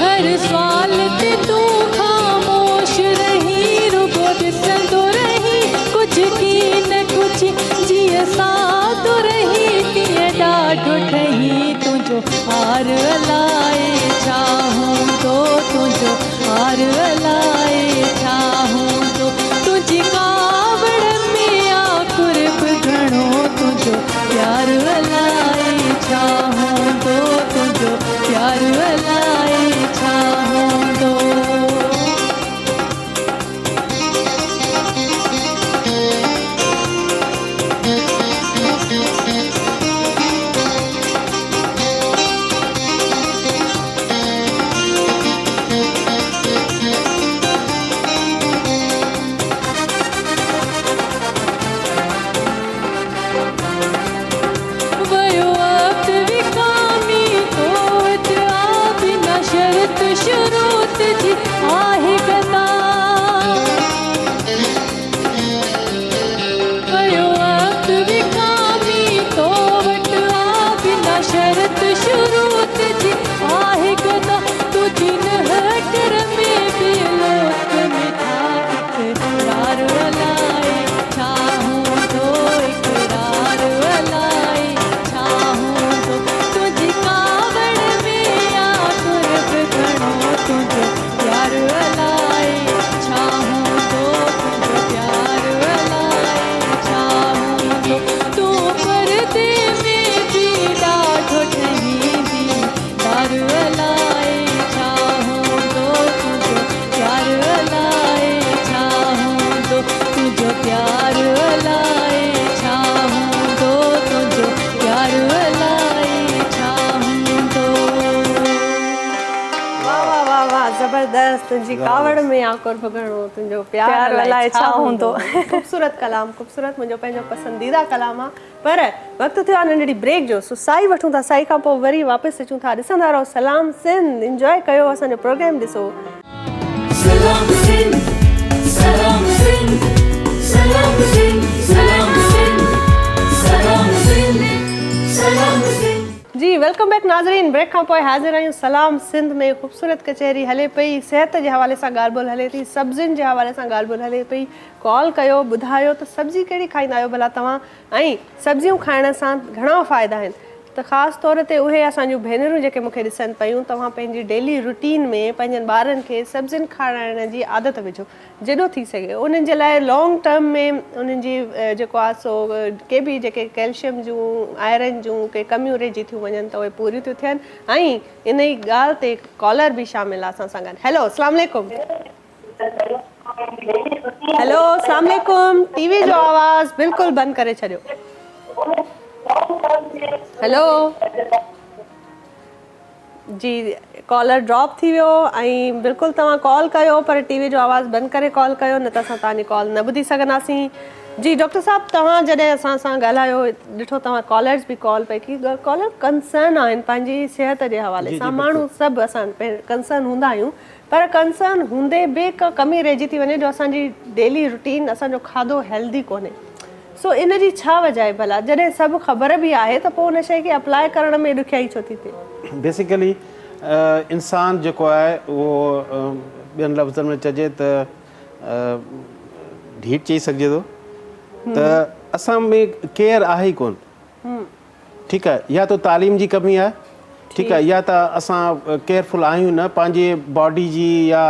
हर सवाल ते तू खामोश रही रुगो दिसंदो रही कुछ की न कुछी जिय साथ रही तीअं ॾाढो ठही तुंहिंजो हार अलाए छाहूं तो तुंहिंजो हार अलाए छाहूं तो तुझी कावड़ में आकुर घणो तुझो प्यार अलाए छाहूं तो तुझो प्यार अलाए छाहूं तो तुंहिंजी कावड़ में आकुर भुगणो तुंहिंजो प्यार अलाए छा हूंदो। ख़ूबसूरत कलाम, ख़ूबसूरत, मुंहिंजो पंहिंजो पसंदीदा कलाम आहे। पर वक़्तु थियो आहे नंढड़ी ब्रेक जो, सो साई वठूं था, साई खां पोइ वरी वापसि अचूं था। ॾिसंदा रहो सलाम सिंध, इंजॉय कयो असांजो प्रोग्राम ॾिसो। सलाम सिंध सलाम सिंध सलाम सिंध सलाम सिंध सलाम सिंध सलाम सिंध। जी वेलकम बैक नाज़रीन, ब्रेक खां पोइ हाज़िर आहियूं सलाम सिंध में। ख़ूबसूरत कचहरी हले पई, सिहत जे हवाले सां ॻाल्हि ॿोल हले थी, सब्जियुनि जे हवाले सां ॻाल्हि ॿोल हले पई। कॉल कयो, ॿुधायो त सब्जी कहिड़ी खाईंदा आहियो भला तव्हां, ऐं सब्जियूं खाइण सां घणा फ़ाइदा आहिनि। त ख़ासि तौर ते उहे असांजूं भेनरूं जेके मूंखे ॾिसनि पियूं, तव्हां पंहिंजी डेली रूटीन में पंहिंजनि ॿारनि खे सब्जियुनि खाराइण जी आदत विझो जेॾो थी सघे। उन्हनि जे लाइ लॉन्ग टर्म में उन्हनि जी जेको आहे सो के बि जेके कैल्शियम जूं, आयरन जूं के कमियूं रहिजी थियूं वञनि त उहे पूरियूं थियूं थियनि। ऐं इन ई ॻाल्हि ते कॉलर बि शामिल आहे असां सां गॾु। हेलो अस्सलाम वालेकुम। हेलो अस्सलाम वालेकुम, टीवी जो आवाज़ बिल्कुलु बंदि करे छॾियो। हेलो जी, कॉलर ड्रॉप थी वियो ऐं बिल्कुलु तव्हां कॉल कयो पर टीवी जो आवाज़ु बंदि करे कॉल कयो, न त असां तव्हांजी कॉल न ॿुधी सघंदासीं। जी डॉक्टर साहब, तव्हां जॾहिं असां सां ॻाल्हायो, ॾिठो तव्हां कॉलर्स बि कॉल पई की, कॉलर कंसर्न आहिनि पंहिंजी सिहत जे हवाले सां। माण्हू सभु असां कंसर्न हूंदा आहियूं, पर कंसर्न हूंदे बि का कमी रहिजी थी वञे जो असांजी डेली रूटीन, असांजो खाधो हेल्दी कोन्हे। सो इन जी छा वजह आहे भला, जॾहिं सभु ख़बर बि आहे त पोइ उन शइ खे अप्लाई करण में ॾुखियाई छो थी थिए? बेसिकली इंसान जेको आहे उहो ॿियनि लफ़्ज़नि में चइजे त ढीठ चई सघिजे थो त असां में केयर आहे ई कोन। ठीकु आहे, या त तालीम जी कमी आहे, ठीकु आहे, या त असां केयरफुल आहियूं न, पंहिंजे बॉडी जी या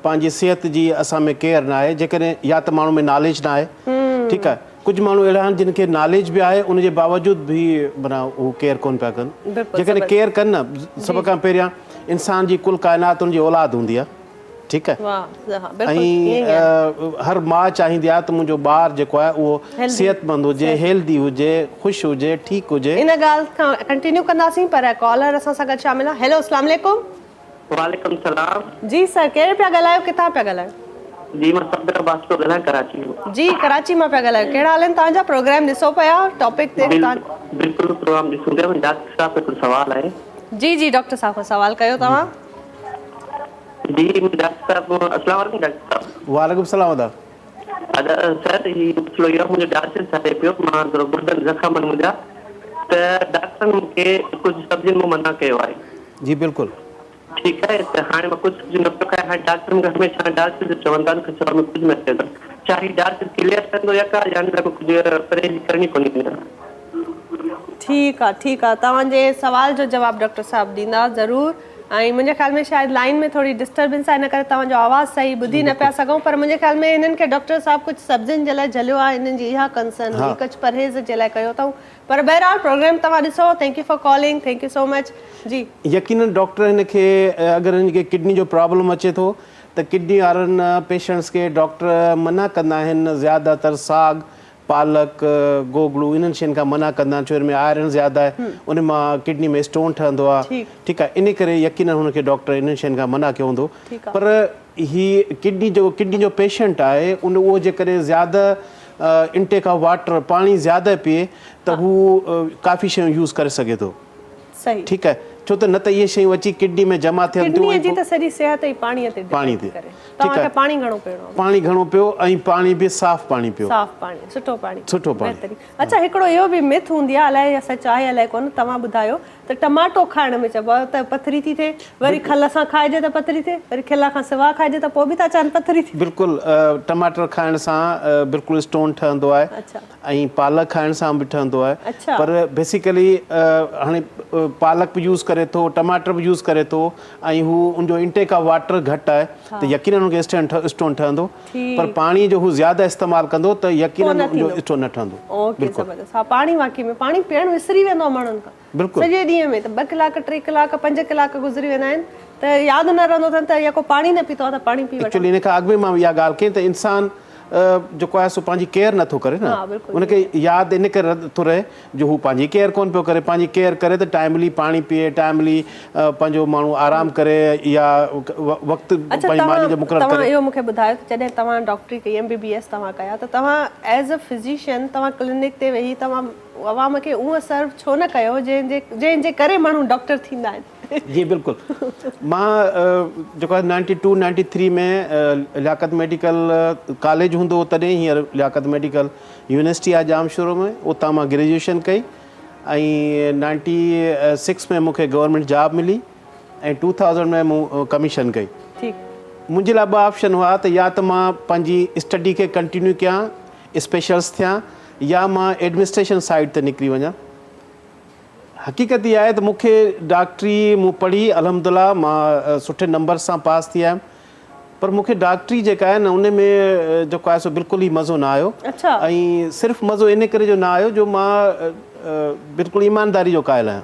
पंहिंजी सिहत जी असां में केयर न आहे। जेकॾहिं या त माण्हू में नॉलेज न आहे, ठीकु आहे, कुझु माण्हू अहिड़ा आहिनि जिन खे नॉलेज बि आहे, उनजे बावजूदि बि माना उहो केयर कोन पिया कनि। जेकॾहिं केयर कनि न, सभ खां पहिरियां इंसान जी कुल काइनात उनजी औलाद हूंदी आहे, ठीकु आहे, ऐं हर माउ चाहींदी आहे त मुंहिंजो ॿारु जेको आहे उहो सिहतमंद हुजे, हेल्दी हुजे, ख़ुशि हुजे, ठीकु हुजे। इन ॻाल्हि खां कंटिन्यू कंदासीं, पर कॉलर असां सां गॾु शामिल आहे। हेलो अस्सलाम वालेकुम। वालेकुम सलाम। जी सर, केरु पिया ॻाल्हायो, किथां पिया ॻाल्हायो? जी मां सब्र अब्बास पियो ॻाल्हायां, कराची मां। जी कराची मां पिया ॻाल्हायो। कहिड़ा हाल आहिनि तव्हांजा? प्रोग्राम ॾिसो पिया टॉपिक ते? बिल्कुलु प्रोग्राम ॾिसूं पिया। डॉक्टर साहब हिकिड़ो सवाल आहे। जी जी डॉक्टर साहब खां सवाल कयो तव्हां। जी डॉक्टर साहब, अस्सलाम वालेकुम डॉक्टर साहब। वालेकुम सलाम। सर ही मसलो इहो, मुंहिंजो डायलिसिस हले पियो, मां थोरो गुर्दनि ज़ख़्म आहिनि मुंहिंजा, त डॉक्टरनि मूंखे कुझु सब्जियुनि मां मना कयो आहे। जी बिल्कुलु ठीकु आहे, त हाणे मां कुझु सब्जियूं न पियो खायां। हाणे डॉक्टर मूंखे हमेशह डायलिसिस चवंदा आहिनि, शरीर में कुझु न थिए थो। छा ही डायलिसिस क्लियर कंदो या का, या कुझु परहेज़ करणी पवंदी? ठीकु आहे, ठीकु आहे, तव्हांजे सवाल जो जवाबु डॉक्टर साहब ॾींदा ज़रूरु। ऐं मुंहिंजे ख़्याल में शायदि लाइन में थोरी डिस्टर्बेंस आहे, इन करे तव्हांजो आवाज़ु सही ॿुधी न पिया सघूं। पर मुंहिंजे ख़्याल में हिननि खे डॉक्टर साहब कुझु सब्जियुनि जे लाइ झलियो आहे, हिननि जी इहा कंसर्न हुई, कुझु परहेज़ जे लाइ कयो अथऊं। पर बहरहाल प्रोग्राम तव्हां ॾिसो। Thank you for calling, thank you so much. जी यकीनन डॉक्टर हिन खे, अगरि हिन खे किडनी जो प्रॉब्लम अचे थो त किडनी वारनि पेशेंट्स खे डॉक्टर मना कंदा आहिनि, ज़्यादातर साग, पालक, गोगड़ू, इन्हनि शयुनि खां मना कंदा आहिनि, छो हिन में आयरन ज़्यादा आहे, उन मां किडनी में स्टोन ठहंदो आहे। ठीकु आहे, इन करे यकीनन हुनखे डॉक्टर इन्हनि शयुनि खां मना कयो हूंदो। पर ही किडनी जो पेशेंट आहे, उहो जेकॾहिं ज़्यादा इंटेक ऑफ वाटर, पाणी ज़्यादा पीए त हू काफ़ी शयूं यूज़ करे सघे थो। सही, ठीकु आहे, छो त न त इहे शयूं अची किडनी में जमा थियनि थियूं। किडनी जी त सॼी सिहत ई पाणीअ ते पाणी ते। तव्हांखे पाणी घणो पीअणो आहे? पाणी घणो पियो, ऐं पाणी बि साफ़ पाणी पियो। साफ़ पाणी, सुठो पाणी, सुठो पाणी। अच्छा, हिकिड़ो इहो बि मिथ हूंदी आहे, अलाए सच आहे अलाए कोन, तव्हां ॿुधायो त टमाटो खाइण में चइबो आहे त पथरी थी थिए, वरी खल सां खाइजे त पथरी थिए, वरी खिल खां सवाइ खाइजे त पोइ बि था चवनि पथरी थिए। बिल्कुलु, टमाटर खाइण सां बिल्कुलु स्टोन ठहंदो आहे, ऐं पालक खाइण सां बि ठहंदो आहे। पर बेसिकली हाणे पालक बि यूज़ करे थो, टमाटर बि यूज़ करे थो, ऐं हू उनजो इंटेक ऑफ वाटर घटि आहे त यकीनन हुनखे स्टोन ठहंदो। पर पाणी जो हू ज़्यादा इस्तेमालु कंदो त यकीनन उनजो स्टोन न ठहंदो। ओके, ज़बरदस्त। हा, पाणी वाकई में पाणी पीअण विसरी वेंदो आहे माण्हुनि खां। बिल्कुलु, सॼे ॾींहं में त 2 कलाक 3 कलाक 5 कलाक गुज़री वेंदा आहिनि त यादि न रहंदो अथनि त या को पाणी न पीतो आहे त पाणी पी वठो। एक्चुअली इन खां अॻु में मां इहा ॻाल्हि कई त इंसान जेको आहे सो पंहिंजी केयर नथो करे न, उनखे यादि इन करे थो रहे जो हू पंहिंजी केयर कोन पियो करे। पंहिंजी केयर करे त टाइमली पाणी पीए, टाइमली पंहिंजो माण्हू आराम करे या वक़्तु पंहिंजी मानी जो मुक़ररु करे। इहो मूंखे ॿुधायो त जॾहिं तव्हां डॉक्टरी कई, MBBS तव्हां कया, त तव्हां एज़ अ फिज़िशियन तव्हां क्लिनिक ते वेही तव्हां अवाम खे उहो सर्व छो न कयो जंहिंजे करे माण्हू डॉक्टर थींदा आहिनि? जी बिल्कुलु। मां जेको आहे 92 93 में लियाकत मेडिकल कॉलेज हूंदो हो तॾहिं, हींअर लियाकत मेडिकल यूनिवर्सिटी आहे जामशोरो में, उतां मां ग्रेजुएशन कई ऐं 96 में मूंखे गवर्नमेंट जॉब मिली ऐं 2000 में मूं कमीशन कई। मुंहिंजे लाइ 2 ऑप्शन हुआ त या त मां पंहिंजी स्टडी खे कंटिन्यू कयां, स्पेशलिस्ट थियां, या मां एडमिनिस्ट्रेशन साइड ते निकिरी वञा। हक़ीक़त इहा आहे त मूंखे डॉक्टरी मूं पढ़ी, अल्हम्दुलिल्लाह मां सुठे नंबर सां पास थी आयुमि, पर मूंखे डॉक्टरी जेका आहे न उन में जेको आहे सो बिल्कुलु ई मज़ो न आयो। ऐं सिर्फ़ु मज़ो इन करे जो न आयो जो मां बिल्कुलु ईमानदारी जो क़ाइल आहियां।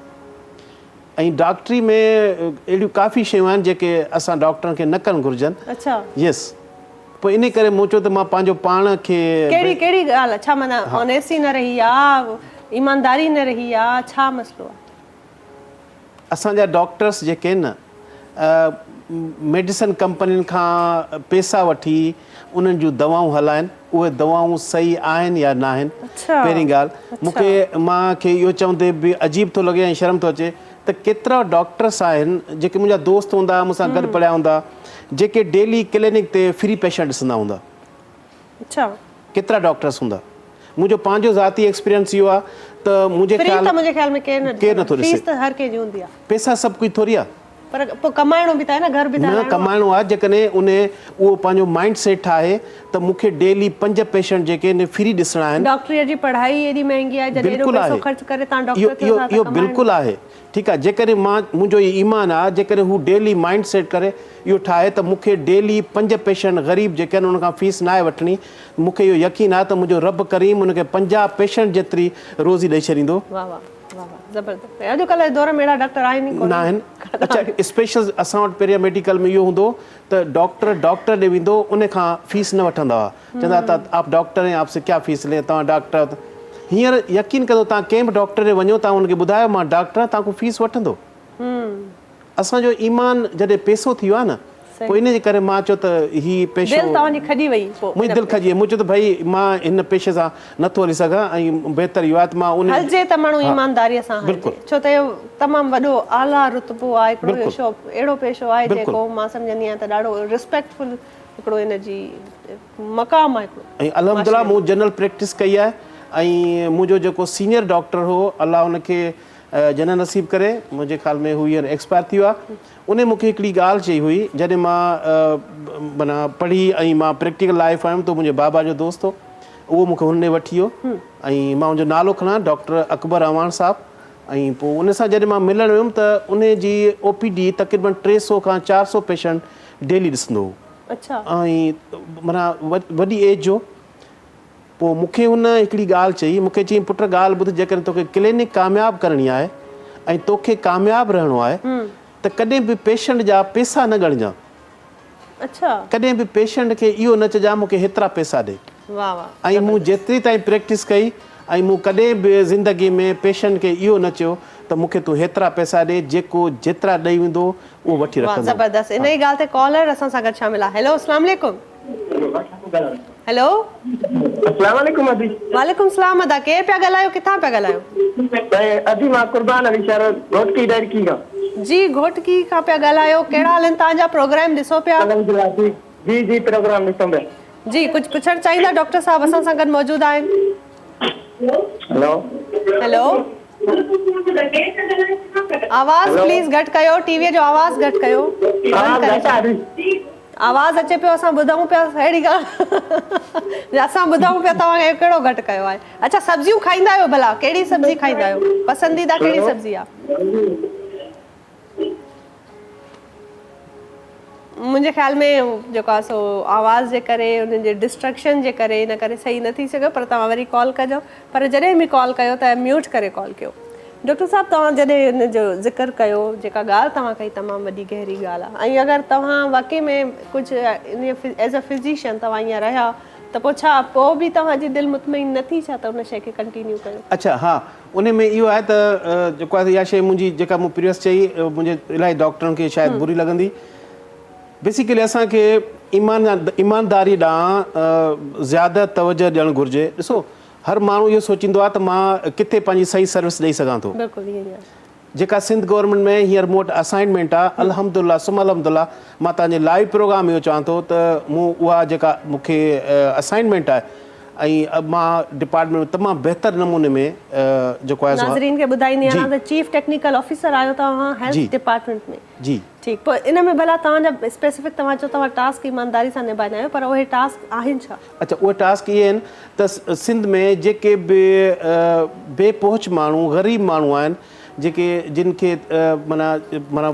ऐं डॉक्टरी में अहिड़ियूं काफ़ी शयूं आहिनि जेके असां डॉक्टरनि खे न करणु घुरिजनि। यस, पोइ इन करे मूं चयो त मां पंहिंजो पाण खे कहिड़ी ॻाल्हि, छा माना ऑनेस्टी न रही आहे, ईमानदारी न रही आहे, छा मसलो आहे? असांजा डॉक्टर्स जेके आहिनि न मेडिसिन कंपनियुनि खां पैसा वठी उन्हनि जूं दवाऊं हलाइनि, उहे दवाऊं सही आहिनि या न आहिनि। पहिरीं ॻाल्हि मूंखे इहो चवंदे बि अजीब थो लॻे ऐं शर्म थो अचे त केतिरा डॉक्टर्स आहिनि जेके मुंहिंजा दोस्त हूंदा, मूंसां गॾु पढ़िया हूंदा, जेके डेली क्लिनिक ते फ्री पेशेंट ॾिसंदा हूंदा। केतिरा डॉक्टर्स हूंदा? मुंहिंजो पंहिंजो ज़ाती एक्सपीरियंस इहो आहे त मुंहिंजे ख़्याल में केरु नथो ॾिसे। पैसा सभु कुझु थोरी आहे, पर पोइ कमाइणो बि त आहे न, घर बि न कमाइणो आहे। जेकॾहिं उहो पंहिंजो माइंड सेट ठाहे त मूंखे डेली 5 पेशेंट जेके आहिनि फ्री ॾिसणा आहिनि। डॉक्टरी जी पढ़ाई एॾी महांगी आहे, जॾहिं एॾो पैसो ख़र्च करे तव्हां डॉक्टर थियो था, इहो बिल्कुलु आहे। ठीकु आहे, जेकॾहिं मुंहिंजो इहो ईमान आहे, जेकॾहिं हू डेली माइंड सेट करे इहो ठाहे त मूंखे डेली 5 पेशेंट ग़रीब जेके आहिनि उनखां फीस न आहे वठणी, मूंखे इहो यकीन आहे त मुंहिंजो रब करीम उनखे 50 पेशेंट जेतिरी रोज़ी ॾेई छॾींदो। ज़बरदस्त। अॼुकल्ह जे दौर में अहिड़ा डॉक्टर आहिनि न आहिनि। अच्छा, स्पेशल असां वटि पहिरियों मेडिकल में इहो हूंदो त डॉक्टर ॾे वेंदो, उन खां फीस न वठंदा हुआ, चवंदा त आप डॉक्टर हैं, आपसे क्या फीस लें, तव्हां डॉक्टर। हींअर यकीन कयो, तव्हां कंहिं बि डॉक्टर ॾे वञो, तव्हां हुनखे ॿुधायो मां डॉक्टर, तव्हांखां फीस वठंदो। असांजो ईमान जॾहिं पैसो थी वियो आहे न, पोइ इन जे करे मां चयो त हीउ पेशो तव्हांजी खॼी वई। मुंहिंजी दिलि खॼी वई। मूं चयो त भई मां हिन पेशे सां नथो हली सघां ऐं बहितर इहो आहे त मां उन हलिजे त माण्हू ईमानदारीअ सां हलिजे, छो त इहो तमामु वॾो आला रुतबो आहे, हिकिड़ो अहिड़ो पेशो आहे जेको मां सम्झंदी आहियां त ॾाढो रिस्पेक्टफुल हिकिड़ो इन जी मक़ाम आहे। ऐं अल्हम्दुलिल्लाह मूं जनरल प्रैक्टिस कई आहे ऐं मुंहिंजो जेको सीनियर डॉक्टर हो, अलाह उनखे जन नसीब करे, मुंहिंजे ख़्याल में हू हींअर एक्सपायर थी वियो आहे। उन मूंखे हिकिड़ी ॻाल्हि चई हुई, जॾहिं मां माना पढ़ी ऐं मां प्रैक्टिकल लाइफ आयुमि, त मुंहिंजे बाबा जो दोस्त हो, उहो मूंखे हुन वठी वियो ऐं मां हुनजो नालो खणां, डॉक्टर अकबर अवान साहब। ऐं पोइ उन सां जॾहिं मां मिलणु वियुमि त उन जी OPD तक़रीबन 300 खां 400 पेशेंट डेली ॾिसंदो हो ऐं माना वॾी एज जो। पोइ मूंखे हुन हिकिड़ी ॻाल्हि चई, मूंखे चई पुट ॻाल्हि ॿुध, जेकॾहिं तोखे क्लिनिक कामयाबु करणी आहे ऐं तोखे कामयाबु रहणो आहे त कॾहिं बि पेशेंट जा पैसा न ॻणजांइ। कॾहिं बि पेशेंट खे इहो न चइजांइ मूंखे हेतिरा पैसा ॾे। ऐं मूं जेतिरी ताईं प्रैक्टिस कई ऐं मूं कॾहिं बि ज़िंदगी में पेशेंट खे इहो न चयो त मूंखे तूं हेतिरा पैसा ॾे, जेको जेतिरा ॾेई वेंदो उहो वठी रखंदो। ज़बरदस्त। इन ई ॻाल्हि ते कॉलर असां सां गॾु शामिल आहे। हेलो, अस्सलाम वालेकुम। हेलो, अस्सलाम वालेकुम अदी। वालेकुम सलाम अदा। केरु पिया ॻाल्हायो, किथां पिया ॻाल्हायो? अदी मां कुर्बान अली शहर घोटकी डायरकी खां। जी, घोटकी खां पिया ॻाल्हायो। कहिड़ा हाल आहिनि तव्हांजा? प्रोग्राम ॾिसो पिया? जी जी, प्रोग्राम ॾिसूं पिया। जी, कुझु पुछणु चाहींदा? डॉक्टर साहब असां सां गॾु मौजूदु आहिनि। हेलो हेलो, आवाज़ प्लीज़ घटि कयो, टीवीअ जो आवाज़ घटि कयो। आवाज़ अचे पियो, असां ॿुधूं पिया। अहिड़ी ॻाल्हि असां ॿुधूं पिया, तव्हां कहिड़ो घटि कयो आहे? अच्छा, सब्जियूं खाईंदा आहियो भला? कहिड़ी सब्जी खाईंदा आहियो? पसंदीदा कहिड़ी सब्जी आहे? मुंहिंजे ख़्याल में जेको आहे सो आवाज़ जे करे, उन्हनि जे डिस्ट्रक्शन जे करे, इन करे सही न थी सघे, पर तव्हां वरी कॉल कजो। पर जॾहिं बि कॉल कयो त म्यूट करे कॉल कयो। डॉक्टर साहब, तव्हां जॾहिं हिन जो ज़िक्र कयो, जेका ॻाल्हि तव्हां कई तमामु वॾी गहरी ॻाल्हि आहे। ऐं अगरि तव्हां वाक़ई में कुझु इन एज़ अ फिज़िशियन तव्हां ईअं रहिया त पोइ छा पोइ बि तव्हांजी दिलि मुतमइन न थी छा त उन शइ खे कंटिन्यू कयो? अच्छा हा, उन में इहो आहे त जेको आहे इहा शइ मुंहिंजी जेका मूं प्रीवियस चई मुंहिंजे इलाही डॉक्टरनि खे शायदि बुरी लॻंदी। बेसिकली असांखे ईमानदारी ॾांहुं ज़्यादा तवजो ॾियणु घुरिजे। ॾिसो हर माण्हू इहो सोचींदो आहे त मां किथे पंहिंजी सही सर्विस ॾेई सघां थो। बिल्कुलु ईअं ई आहे। जेका सिंध गवर्नमेंट में हींअर मूं वटि असाइनमेंट आहे, अल्हम्दुलिल्लाह सुम अल्हम्दुलिल्लाह, मां तव्हांजे लाइव प्रोग्राम इहो चवां थो त मूं उहा जेका मूंखे असाइनमेंट आहे ऐं मां डिपार्टमेंट में तमामु बहितर नमूने में जेको आहे नाज़रीन खे ॿुधाईंदी आहियां त चीफ टेक्निकल ऑफिसर आहियो तव्हां हेल्थ डिपार्टमेंट में। जी ठीकु, पोइ इन में भला तव्हांजा स्पेसिफिक तव्हां चओ तव्हां टास्क ईमानदारी सां निभाईंदा आहियो, पर उहे टास्क आहिनि छा? अच्छा, उहे टास्क इहे आहिनि त सिंध में जेके बि बेपहुच माण्हू ग़रीब माण्हू आहिनि, जेके जिन खे माना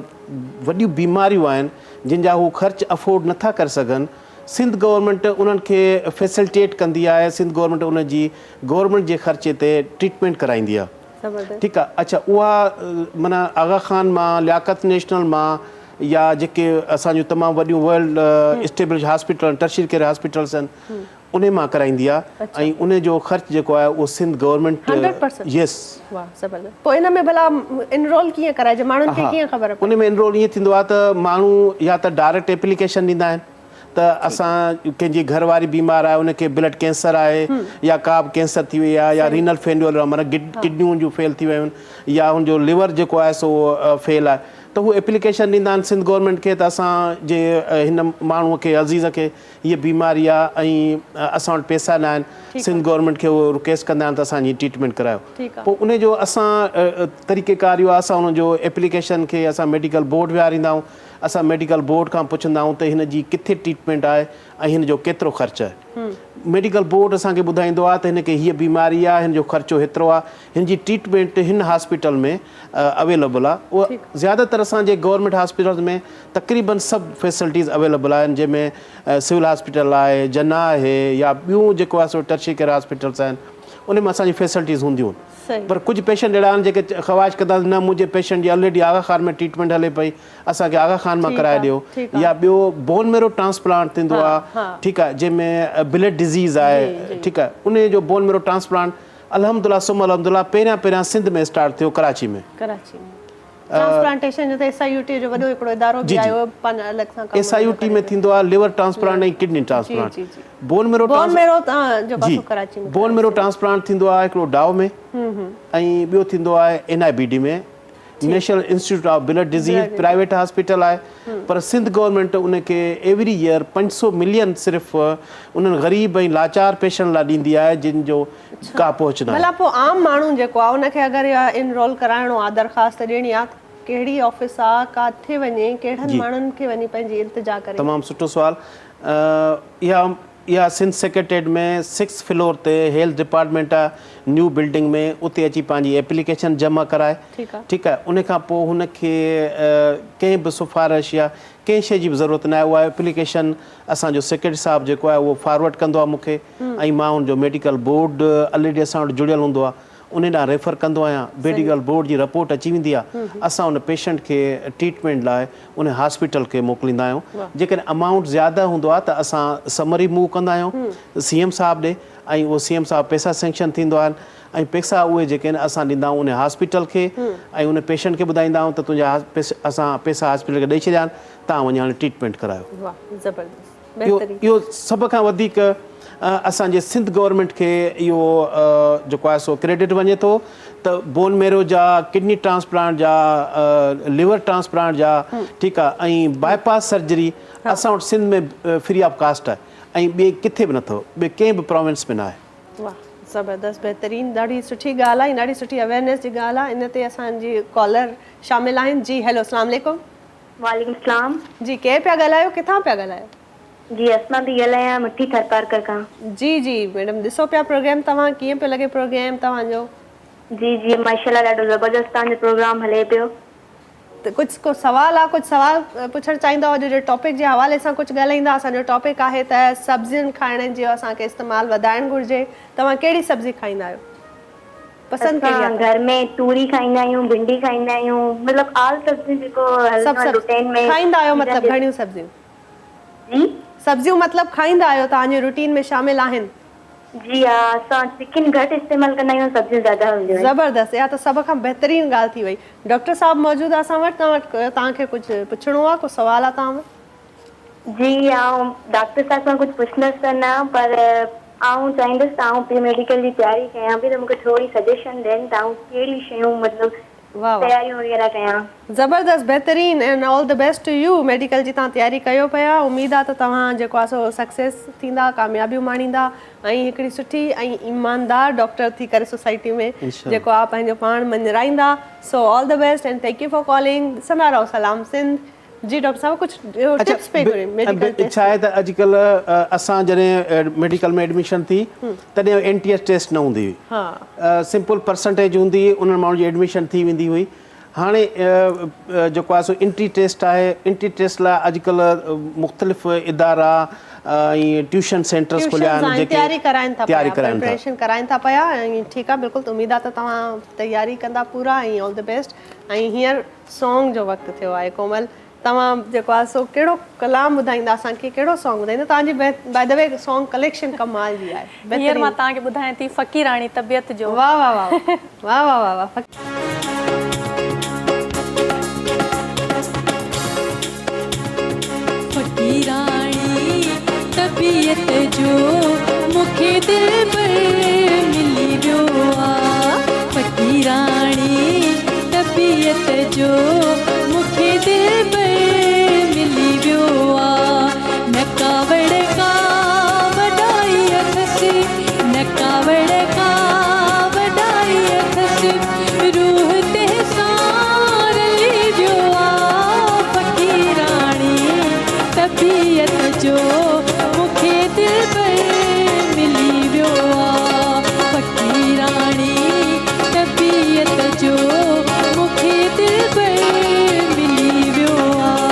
वॾियूं बीमारियूं आहिनि जिन जा हू ख़र्च अफोर्ड नथा करे सघनि, सिंध गवर्नमेंट उन्हनि खे फैसिलिटेट कंदी आहे। सिंध गवर्नमेंट उन जी गवर्नमेंट जे ख़र्चे ते ट्रीटमेंट कराईंदी आहे। ठीकु आहे। अच्छा, उहा माना आगा खान मां, लियाकत नेशनल मां, या जेके असांजूं तमामु वॾियूं world establish hospital tertiary care hospitals आहिनि उन मां कराईंदी आहे ऐं उन जो ख़र्च जेको आहे उहो सिंध गवर्नमेंट 100%? यस। वाह ज़बरदस्त। पोइ इन में भला इनरोल कीअं कराइजे, माण्हुनि खे कीअं ख़बर पए? उन में इनरोल ईअं थींदो आहे त माण्हू या त डायरेक्ट एप्लीकेशन ॾींदा आहिनि त असां कंहिंजी घरवारी बीमार आहे, उनखे ब्लड कैंसर आहे या का बि कैंसर थी वई आहे या रीनल फेल्यूर आहे, माना किडनियूं जूं फेल थी वियूं आहिनि या हुनजो लिवर जेको आहे सो फेल आहे, त हू एप्लीकेशन ॾींदा आहिनि सिंध गवर्नमेंट खे त असांजे हिन माण्हूअ खे अज़ीज़ खे हीअ बीमारी आहे ऐं असां वटि पैसा न आहिनि। सिंध गवर्नमेंट खे उहो रिक्वेस्ट कंदा आहिनि त असांजी ट्रीटमेंट करायो। पोइ उनजो असां तरीक़ेकार इहो आहे, असां हुनजो एप्लीकेशन खे असां मेडिकल बोर्ड विहारींदा आहियूं। असां मेडिकल बोर्ड खां पुछंदा आहियूं त हिन जी किथे ट्रीटमेंट आहे ऐं हिन जो केतिरो ख़र्चु आहे। मेडिकल बोर्ड असांखे ॿुधाईंदो आहे त हिन खे हीअ बीमारी आहे, हिन जो ख़र्चो हेतिरो आहे, हिन जी ट्रीटमेंट हिन हॉस्पिटल में अवेलेबल आहे। उहा ज़्यादातर असांजे गवर्नमेंट हॉस्पिटल्स में तक़रीबन सभु फैसिलिटीज़ अवेलेबल आहिनि, जंहिंमें सिविल हॉस्पिटल आहे, जना आहे या ॿियूं जेको आहे सो टर्शियरी केयर हॉस्पिटल्स आहिनि, उन में असांजी फैसिलिटीज़ हूंदियूं आहिनि। पर कुझु पेशेंट अहिड़ा आहिनि जेके ख़्वाहिश कंदा न मुंहिंजे पेशेंट जी ऑलरेडी आगा खान में ट्रीटमेंट हले पई, असांखे आगा खान मां कराए ॾियो, या ॿियो बोन मेरो ट्रांसप्लांट थींदो आहे। ठीकु आहे, जंहिंमें ब्लड डिज़ीज़ आहे। ठीकु आहे, उन जो बोन मेरो ट्रांसप्लांट अल्हम्दुलिल्लाह सुम अल्हम्दुलिल्लाह पहिरियां सिंध में स्टार्ट थियो, कराची में। ट्रांसप्लांटेशन जो त SIUT जो वॾो हिकिड़ो इदारो बि आयो पंहिंजा अलॻि सां कमु। SIUT में थींदो आहे लिवर ट्रांसप्लांट ऐं kidney transplant. Bone marrow transplant थींदो आहे हिकिड़ो डाव में ऐं ॿियो थींदो आहे NIBD में, national institute of blood disease, private hospital आहे। पर सिंध गवर्नमेंट उनखे एवरी ईयर 500 मिलियन सिर्फ़ु उन्हनि ग़रीब ऐं लाचार पेशेंट लाइ ॾींदी आहे जिन जो का पहुच न आहे। भला पोइ आम माण्हू जेको आहे उनखे अगरि इहा इनरोल कराइणो आहे, दरख़्वास्त ॾियणी आहे, कहिड़ी ऑफिस आहे, किथे वञे, कहिड़नि माण्हुनि खे वञी पंहिंजी इल्तिजा करे? तमामु सुठो सुवालु। इहा सिंध सेक्रेटरीट में 6th फ्लोर ते हेल्थ डिपार्टमेंट आहे, न्यू बिल्डिंग में, उते अची पंहिंजी एप्लीकेशन जमा कराए। ठीकु आहे, उन खां पोइ हुनखे कंहिं बि सिफ़ारिश या कंहिं शइ जी बि ज़रूरत न आहे, उहा एप्लीकेशन असांजो सेक्रेटरी साहिबु जेको आहे उहो फॉरवर्ड कंदो आहे मूंखे ऐं मां हुनजो मेडिकल बोर्ड ऑलरेडी असां वटि जुड़ियल हूंदो आहे, उन ॾांहुं रेफर कंदो आहियां। मेडिकल बोर्ड जी रिपोर्ट अची वेंदी आहे, असां उन पेशेंट खे ट्रीटमेंट लाइ उन हॉस्पिटल खे मोकिलींदा आहियूं। जेकॾहिं अमाउंट ज़्यादा हूंदो आहे त असां समरी मूव कंदा आहियूं CM साहिब ॾे ऐं उहो CM साहिबु पैसा सेंक्शन थींदो आहे ऐं पैसा उहे जेके आहिनि असां ॾींदा आहियूं उन हॉस्पिटल खे ऐं उन पेशेंट खे ॿुधाईंदा आहियूं त तुंहिंजा असां पैसा हॉस्पिटल खे ॾेई छॾिया आहिनि, तव्हां वञी हाणे ट्रीटमेंट करायो। इहो सभ खां वधीक असांजे सिंध गवर्नमेंट खे इहो जेको आहे सो क्रेडिट वञे थो त बोन मेरो जा, किडनी ट्रांसप्लांट जा, लिवर ट्रांसप्लांट जा, ठीकु आहे, ऐं बाईपास सर्जरी असां वटि सिंध में फ्री ऑफ कास्ट आहे ऐं ॿिए किथे बि नथो, ॿिए कंहिं बि प्रोविंस में न आहे। वाह ज़बरदस्त, बहितरीनु, ॾाढी सुठी ॻाल्हि आहे, ॾाढी सुठी अवेयरनेस जी ॻाल्हि आहे। इन ते असांजी कॉलर शामिल आहिनि। जी हेलो, अस्सलाम वालेकुम। वालेकुम सलाम। जी केरु पिया ॻाल्हायो, किथां पिया ॻाल्हायो? जी अस्मा थी ॻाल्हायां मिठी थरपारकर खां। जी जी मैडम, ॾिसो पिया प्रोग्राम, तव्हां कीअं पियो लॻे प्रोग्राम तव्हांजो? जी जी माशाल्लाह ॾाढो ज़बरदस्त तव्हांजो प्रोग्राम हले पियो। त कुझु सवाल आहे, कुझु सवाल पुछणु चाहींदो अॼु जे टॉपिक जे हवाले सां कुझु ॻाल्हाईंदा? असांजो टॉपिक आहे त सब्जियुनि खाइण जो असांखे इस्तेमालु वधाइणु घुरिजे। तव्हां कहिड़ी सब्जी खाईंदा आहियो? पसंदि कहिड़ी आहे? घर में तूरी खाईंदा आहियूं, भिंडी खाईंदा आहियूं, मतिलबु आल सब्जी जेको खाईंदा आहियो, मतिलबु घणियूं सब्जियूं? जी सब्जियूं मतिलबु खाईंदा आहियो, तव्हांजी रूटीन में शामिल आहिनि? जी हा, असां चिकन घटि इस्तेमालु कंदा आहियूं, सब्जियूं ज़्यादा हूंदियूं आहिनि। ज़बरदस्त, इहा त सभ खां बहितरीन ॻाल्हि थी वई। डॉक्टर साहब मौजूदु आहे असां वटि, तव्हांखे कुझु पुछिणो आहे, कुझु सुवाल आहे तव्हां वटि? जी आऊं डॉक्टर साहब खां कुझु पुछंदसि त न, पर आऊं चाहींदसि त आऊं प्री मेडिकल जी तयारी कयां पई, त मूंखे थोरी सजेशन ॾियनि त आऊं कहिड़ी शयूं मतिलबु वाह वाह, तयारियूं वग़ैरह कयां। ज़बरदस्त, बहितरीन, and all the best to you. Medical जी तव्हां तयारी कयो पिया, उमेद आहे त तव्हां जेको आहे सो सक्सेस थींदा, कामयाबियूं माणींदा ऐं हिकिड़ी सुठी ऐं ईमानदार डॉक्टर थी करे सोसाइटी में जेको आहे पंहिंजो पाण मंझराईंदा। So all the best and thank you for calling. ॾिसंदा रहो सलाम सिंध। जी डॉक्टर साहब कुझु टिप्स पे करियो मेडिकल छा आहे त अॼुकल्ह असां जॾहिं मेडिकल में एडमिशन थी तॾहिं एंट्री टेस्ट न हूंदी हुई, सिंपल परसेंटेज हूंदी हुई, उन्हनि माण्हुनि जी एडमिशन थी वेंदी हुई। हाणे जेको आहे सो एंट्री टेस्ट आहे। एंट्री टेस्ट लाइ अॼुकल्ह मुख़्तलिफ़ इदारा ऐं ट्यूशन सेंटर्स खुलिया आहिनि जेके तयारी कराइनि था, प्रिपरेशन कराइनि था पिया। ऐं ठीकु आहे, बिल्कुलु उमेद आहे त तव्हां तयारी कंदा पूरा ऐं ऑल द बेस्ट। ऐं हींअर सॉन्ग जो वक़्तु थियो आहे। कोमल, तव्हां जेको आहे सो कहिड़ो कलाम ॿुधाईंदा असांखे, कहिड़ो सॉन्ग ॿुधाईंदा? तव्हांजी by the way song collection कमाल जी आहे। हींअर मां तव्हांखे ॿुधायां थी फ़क़ीराणी तबियत जो। वाह वाह वाह वाह वाह वाह वाह। फ़क़ीराणी तबियत जो मूंखे दिल पर मिली वियो आहे। फ़क़ीराणी तबियत जो मूंखे दिल पर मिली वियो आहे। न कावड़ का वॾाई अथसि, न कावड़ का वॾाई अथसि, रूह ते सार ली वियो आहे। फ़क़ीराणी तबियत जो मूंखे दिल पर मिली वियो आहे। फ़क़ीराणी तबियत जो मूंखे दिल पर मिली वियो आहे।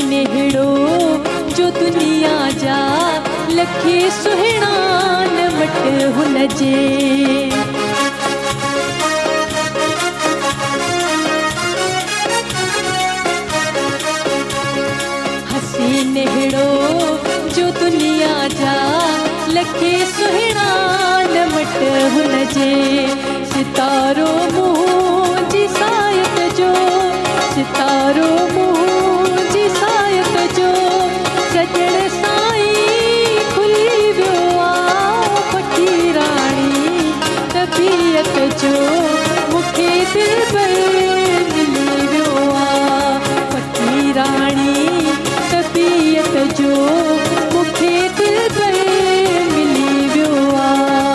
नेहड़ो जो दुनिया जा लखे सुहिणा न वट हुन जे। हसी नेहड़ो जो दुनिया जा लखे सुहिणा न वट हुन जे। सितारो मुंहुं जी सायत जो, सितारो मुंहुं जी सायत जो, सजण साईं खुली वियो आहे। फ़क़ीराणी तबियत जो मूंखे दिल पर मिली वियो आहे। फ़क़ीराणी तबियत जो मूंखे दिल पर मिली वियो आहे।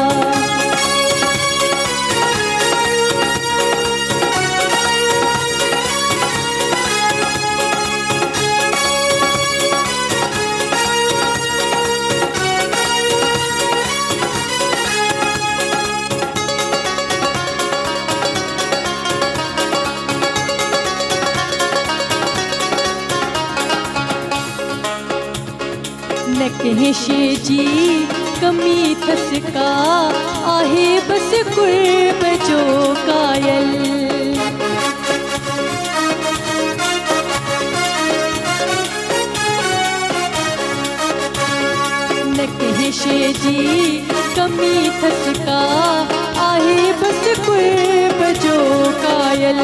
न कंहिं शइ जी कमी अथसि का, आहे बसि क़ुर्ब जो कायल। न कंहिं शइ जी कमी अथसि का, आहे बसि क़ुर्ब जो कायल।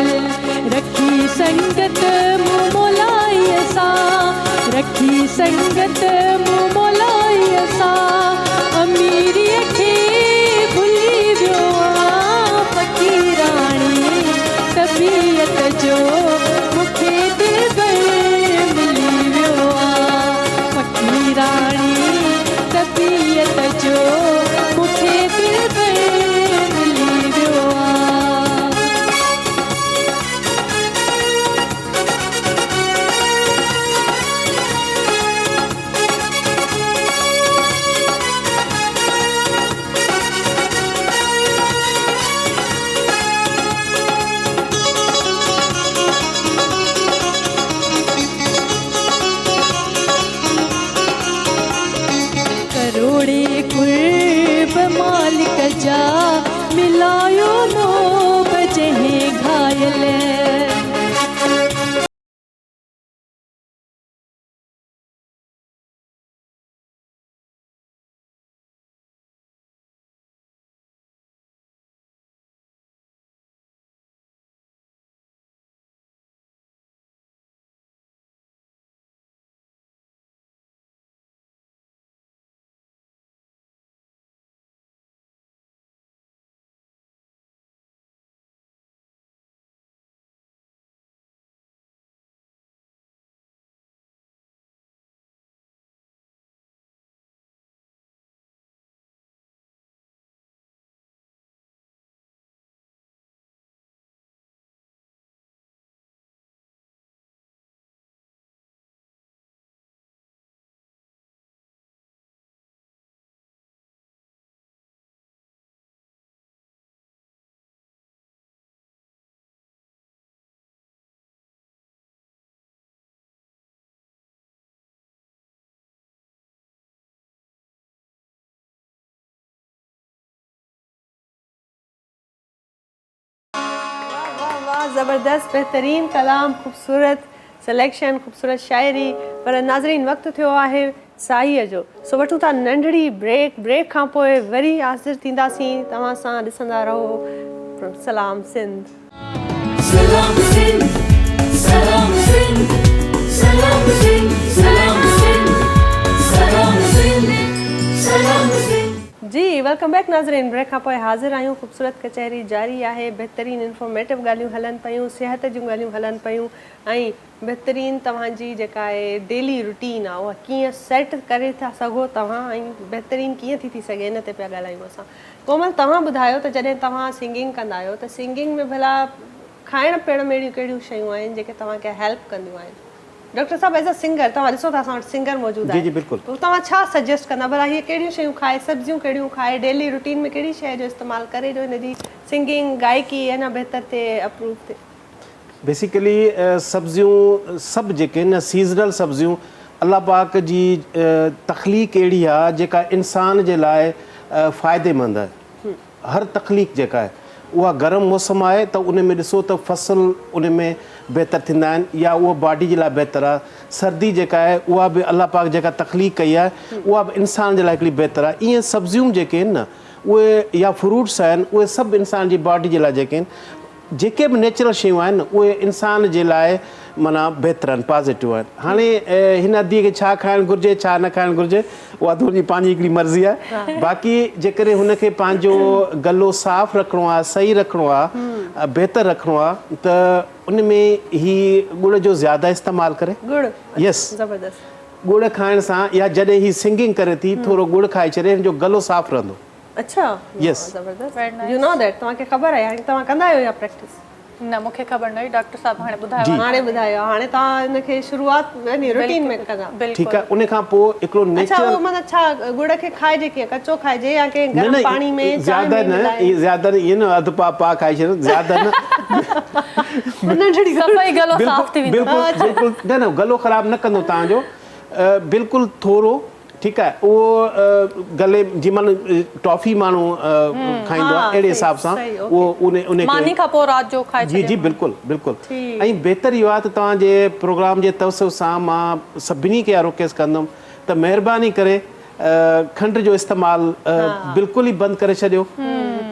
रखी संगत मुंहुं मोलाई सां, रखी संगत मुंहुं मोलाई सां, अमीरीअ खे भुली वियो आहे। फ़क़ीराणी तबियत जो मूंखे दिल पर मिली वियो आहे। फ़क़ीराणी तबियत जो मूंखे दिल पर मिली वियो आहे। ज़बरदस्त बहितरीन कलाम, ख़ूबसूरत सिलेक्शन, ख़ूबसूरत शाइरी। पर नाज़रीन वक़्तु थियो आहे साईअ जो, सो वठूं था नंढड़ी ब्रेक खां पोइ वरी हाज़िर थींदासीं तव्हां सां। ॾिसंदा रहो सलाम सिंध। सलाम सिंध, सलाम सिंध, सलाम सिंध, सलाम सिंध, सलाम सिंध, सलाम सिंध। जी वेलकम बैक नाज़रीन। ब्रेक खां पोइ हाज़िर आहियूं। ख़ूबसूरत कचहरी जारी आहे। बहितरीन इंफॉर्मेटिव ॻाल्हियूं हलनि पियूं, सिहत जूं ॻाल्हियूं हलनि पियूं ऐं बहितरीन तव्हांजी जेका आहे डेली रूटीन आहे उहा कीअं सेट करे था सघो तव्हां ऐं बहितरीन कीअं थी सघे, इन ते पिया ॻाल्हायूं असां। कोमल, तव्हां ॿुधायो त जॾहिं तव्हां सिंगिंग कंदा आहियो त सिंगिंग में भला खाइण पीअण में अहिड़ियूं कहिड़ियूं शयूं आहिनि जेके तव्हांखे हेल्प कंदियूं आहिनि? डॉक्टर साहब एज़ अ सिंगर तव्हां ॾिसो था असां वटि सिंगर मौजूदु आहे। जी बिल्कुलु। पोइ तव्हां छा सजेस्ट कंदा भला हीअ कहिड़ियूं शयूं खाए, सब्जियूं कहिड़ियूं खाए, डेली रूटीन में कहिड़ी शइ जो इस्तेमालु करे जो हिन जी सिंगिंग गायकी अञा बहितर थिए, अप्रूव थिए? बेसिकली सब्जियूं सभु जेके न सीज़नल सब्जियूं अल्लाह पाक जी तख़लीक़ अहिड़ी आहे जेका इंसान जे लाइ फ़ाइदेमंद आहे। हर तख़लीक़ जेका आहे उहा गरम मौसम आहे त उन में ॾिसो त फसल उन में बहितर थींदा आहिनि या उहा बॉडी जे लाइ बहितरु आहे। सर्दी जेका आहे उहा बि अल्लाह पाक जेका तख़लीक़ कई आहे उहा बि इंसान जे लाइ हिकिड़ी बहितरु आहे। ईअं सब्जियूं जेके आहिनि न उहे या फ्रूट्स आहिनि उहे सभु इंसान जी बॉडी जे लाइ जेके आहिनि, जेके बि नेचुरल शयूं आहिनि न उहे इंसान जे लाइ माना बहितरु आहिनि, पॉज़िटिव आहिनि। हाणे हिन अदीअ खे छा खाइणु घुरिजे छा न खाइणु घुरिजे उहा थोरी पंहिंजी हिकिड़ी मर्ज़ी आहे। बाक़ी जेकॾहिं हुनखे पंहिंजो गलो साफ़ु रखिणो आहे, सही रखिणो आहे, बहितरु रखिणो आहे त उन में ही गुड़ जो ज़्यादा इस्तेमालु करे। गुड़? यस, ज़बरदस्त। गुड़ खाइण सां या जॾहिं ही सिंगिंग करे थी थोरो गुड़ खाई छॾे, हिन जो गलो साफ़ु रहंदो। अच्छा, यस, ज़बरदस्त। यू नो दैट, तव्हांखे ख़बर आहे, हाणे तव्हां कंदा आहियो या प्रैक्टिस? न, मूंखे ख़बर न हुई, डॉक्टर साहब हाणे ॿुधायो। हाणे ॿुधायो, हाणे तव्हां हिनखे शुरूआत यानी रूटीन में कंदा? ठीकु आहे। उन खां पोइ हिकिड़ो अच्छा, नेचुरल वो मतलब छा गुड़ खे खाइजे कीअं, कचो खाइजे या के गरम पानी में ज़्यादा न, ज़्यादा न, इहे न अधु पा खाई छॾो, ज़्यादा न। सफ़ाई गलो साफ़ थी वेंदो। बिल्कुलु न न, गलो ख़राबु न कंदो तव्हांजो, बिल्कुलु थोरो। ठीकु आहे, उहो गले जी माना टॉफ़ी माण्हू खाईंदो आहे अहिड़े हिसाब सां उहो उन मानी खां पोइ राति जो खाए। जी जी बिल्कुलु बिल्कुलु। ऐं बहितरु इहो आहे त तव्हांजे प्रोग्राम जे तवसु सां मां सभिनी खे रिक्वेस्ट कंदुमि त महिरबानी करे खंड जो इस्तेमालु बिल्कुलु ई बंदि करे छॾियो।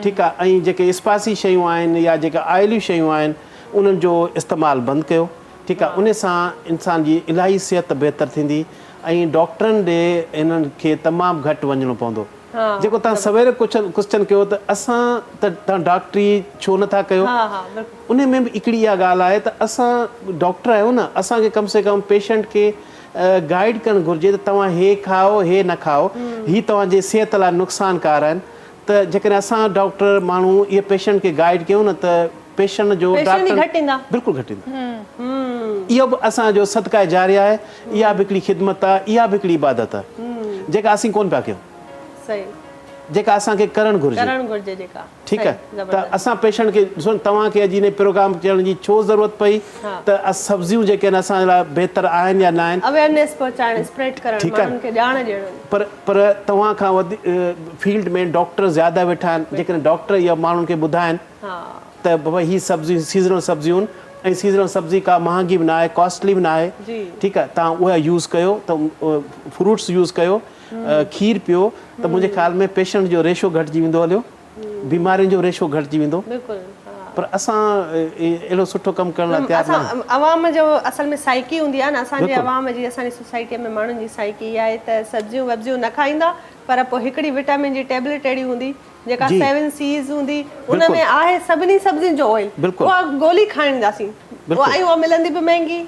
ठीकु आहे, ऐं जेके स्पाइसी शयूं आहिनि या जेके ऑयली शयूं आहिनि उन्हनि जो इस्तेमालु बंदि कयो। ठीकु आहे, उन सां इंसान जी इलाही सिहत बहितरु थींदी ऐं डॉक्टरनि ॾे इन्हनि खे तमामु घटि वञिणो पवंदो। जेको तव्हां सवेर क्वेश्चन कयो त असां त तव्हां डॉक्टरी छो नथा कयो, उन में बि हिकिड़ी इहा ॻाल्हि आहे त असां डॉक्टर आहियूं न, असांखे कम से कम पेशेंट खे गाइड करणु घुरिजे त तव्हां हे खाओ हे न खाओ, ही तव्हांजे सिहत लाइ नुक़सानकार आहिनि। त जेकॾहिं असां डॉक्टर माण्हू इहे पेशेंट खे गाइड कयूं न त पेशेंट जो बिल्कुलु घटि ईंदा। इहो बि असांजो सदका जारी आहे, इहा बि हिकिड़ी ख़िदमत आहे, इहा बि हिकिड़ी इबादत आहे जेका असीं कोन पिया कयूं, जेका असांखे करणु घुरिजे। ठीकु आहे, त असां पेशेंट खे ॾिसो, तव्हांखे अॼु हिन प्रोग्राम करण जी छो ज़रूरत पई त सब्जियूं जेके आहिनि असांजे लाइ बहितरु आहिनि या न आहिनि, अवेयरनेस पहुचाइण, स्प्रेड करण, माण्हुनि खे ॼाण ॾियण। पर तव्हां खां वधीक फील्ड में डॉक्टर ज़्यादा वेठा आहिनि, जेकॾहिं डॉक्टर इहा माण्हुनि खे ॿुधाइनि त बाबा ही सब्जियूं सीज़नल सब्जियूं आहिनि ऐं सीज़नल सब्जी का महांगी बि न आहे, कॉस्टली बि न आहे। ठीकु आहे, तव्हां उहा यूज़ कयो, त फ्रूट्स यूज़ कयो, खीर पियो, त मुंहिंजे ख़्याल में पेशेंट जो रेशो घटिजी वेंदो, हलियो बीमारियुनि जो रेशो घटिजी वेंदो। पर असां अहिड़ो सुठो कमु करण लाइ तयारु न। अवाम जो असल में साइकी हूंदी आहे न, असांजे अवाम जी, असांजी सोसाइटीअ में माण्हुनि जी साइकी इहा आहे त सब्जियूं वब्जियूं न खाईंदा, पर पोइ हिकिड़ी विटामिन जी टेबलेट अहिड़ी हूंदी जेका 7 C's हूंदी, उन में आहे सभिनी सब्जियुनि जो ऑयल, उहा गोली खाईंदासीं, उहा मिलंदी बि महांगी,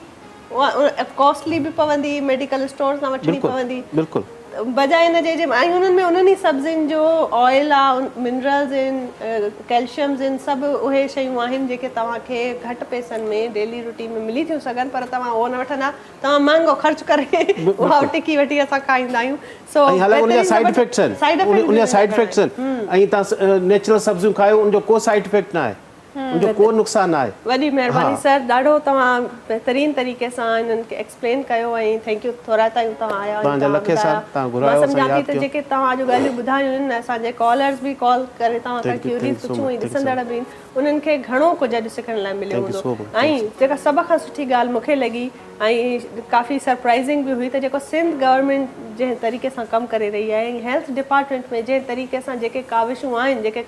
उहा कॉस्टली बि पवंदी, मेडिकल स्टोर सां वठणी पवंदी। बिल्कुलु बजाए हिन जे ऐं हुननि में उन्हनि सब्जियुनि जो ऑयल आहे, मिनरल्स आहिनि, कैल्शियम्स आहिनि, सभु उहे शयूं आहिनि जेके तव्हांखे घटि पैसनि में डेली रूटीन में मिली थियूं सघनि, पर तव्हां उहो न वठंदा, तव्हां महांगो ख़र्च करे उहा टिकी वठी असां खाईंदा आहियूं। सो उनजा साइड इफेक्ट्स आहिनि, उनजा साइड इफेक्ट्स आहिनि, ऐं तव्हां नेचुरल सब्जियूं खायो, उनजो को साइड इफेक्ट न आहे। उनजो को नुक़सान आहे। वॾी महिरबानी सर, ॾाढो तव्हां बहितरीन तरीक़े सां इन्हनि खे एक्सप्लेन कयो ऐं थैंक यू। थोरा ताईं तव्हां आया तव्हांजा लखे साल तव्हां घुरायो। मां सम्झां थी त जेके तव्हां अॼु ॻाल्हियूं ॿुधायूं आहिनि असांजे कॉलर्स बि कॉल करे तव्हां खां क्यूरीज़ पुछूं ऐं ॾिसंदड़ बि उन्हनि खे घणो कुझु अॼु सिखण लाइ मिलियो हूंदो। ऐं जेका सभ खां सुठी ॻाल्हि मूंखे लॻी ऐं काफ़ी सरप्राइज़िंग बि हुई त जेको सिंध गवर्नमेंट जंहिं तरीक़े सां कमु करे रही आहे ऐं हेल्थ डिपार्टमेंट में जंहिं तरीक़े सां जेके काविशूं आहिनि जेके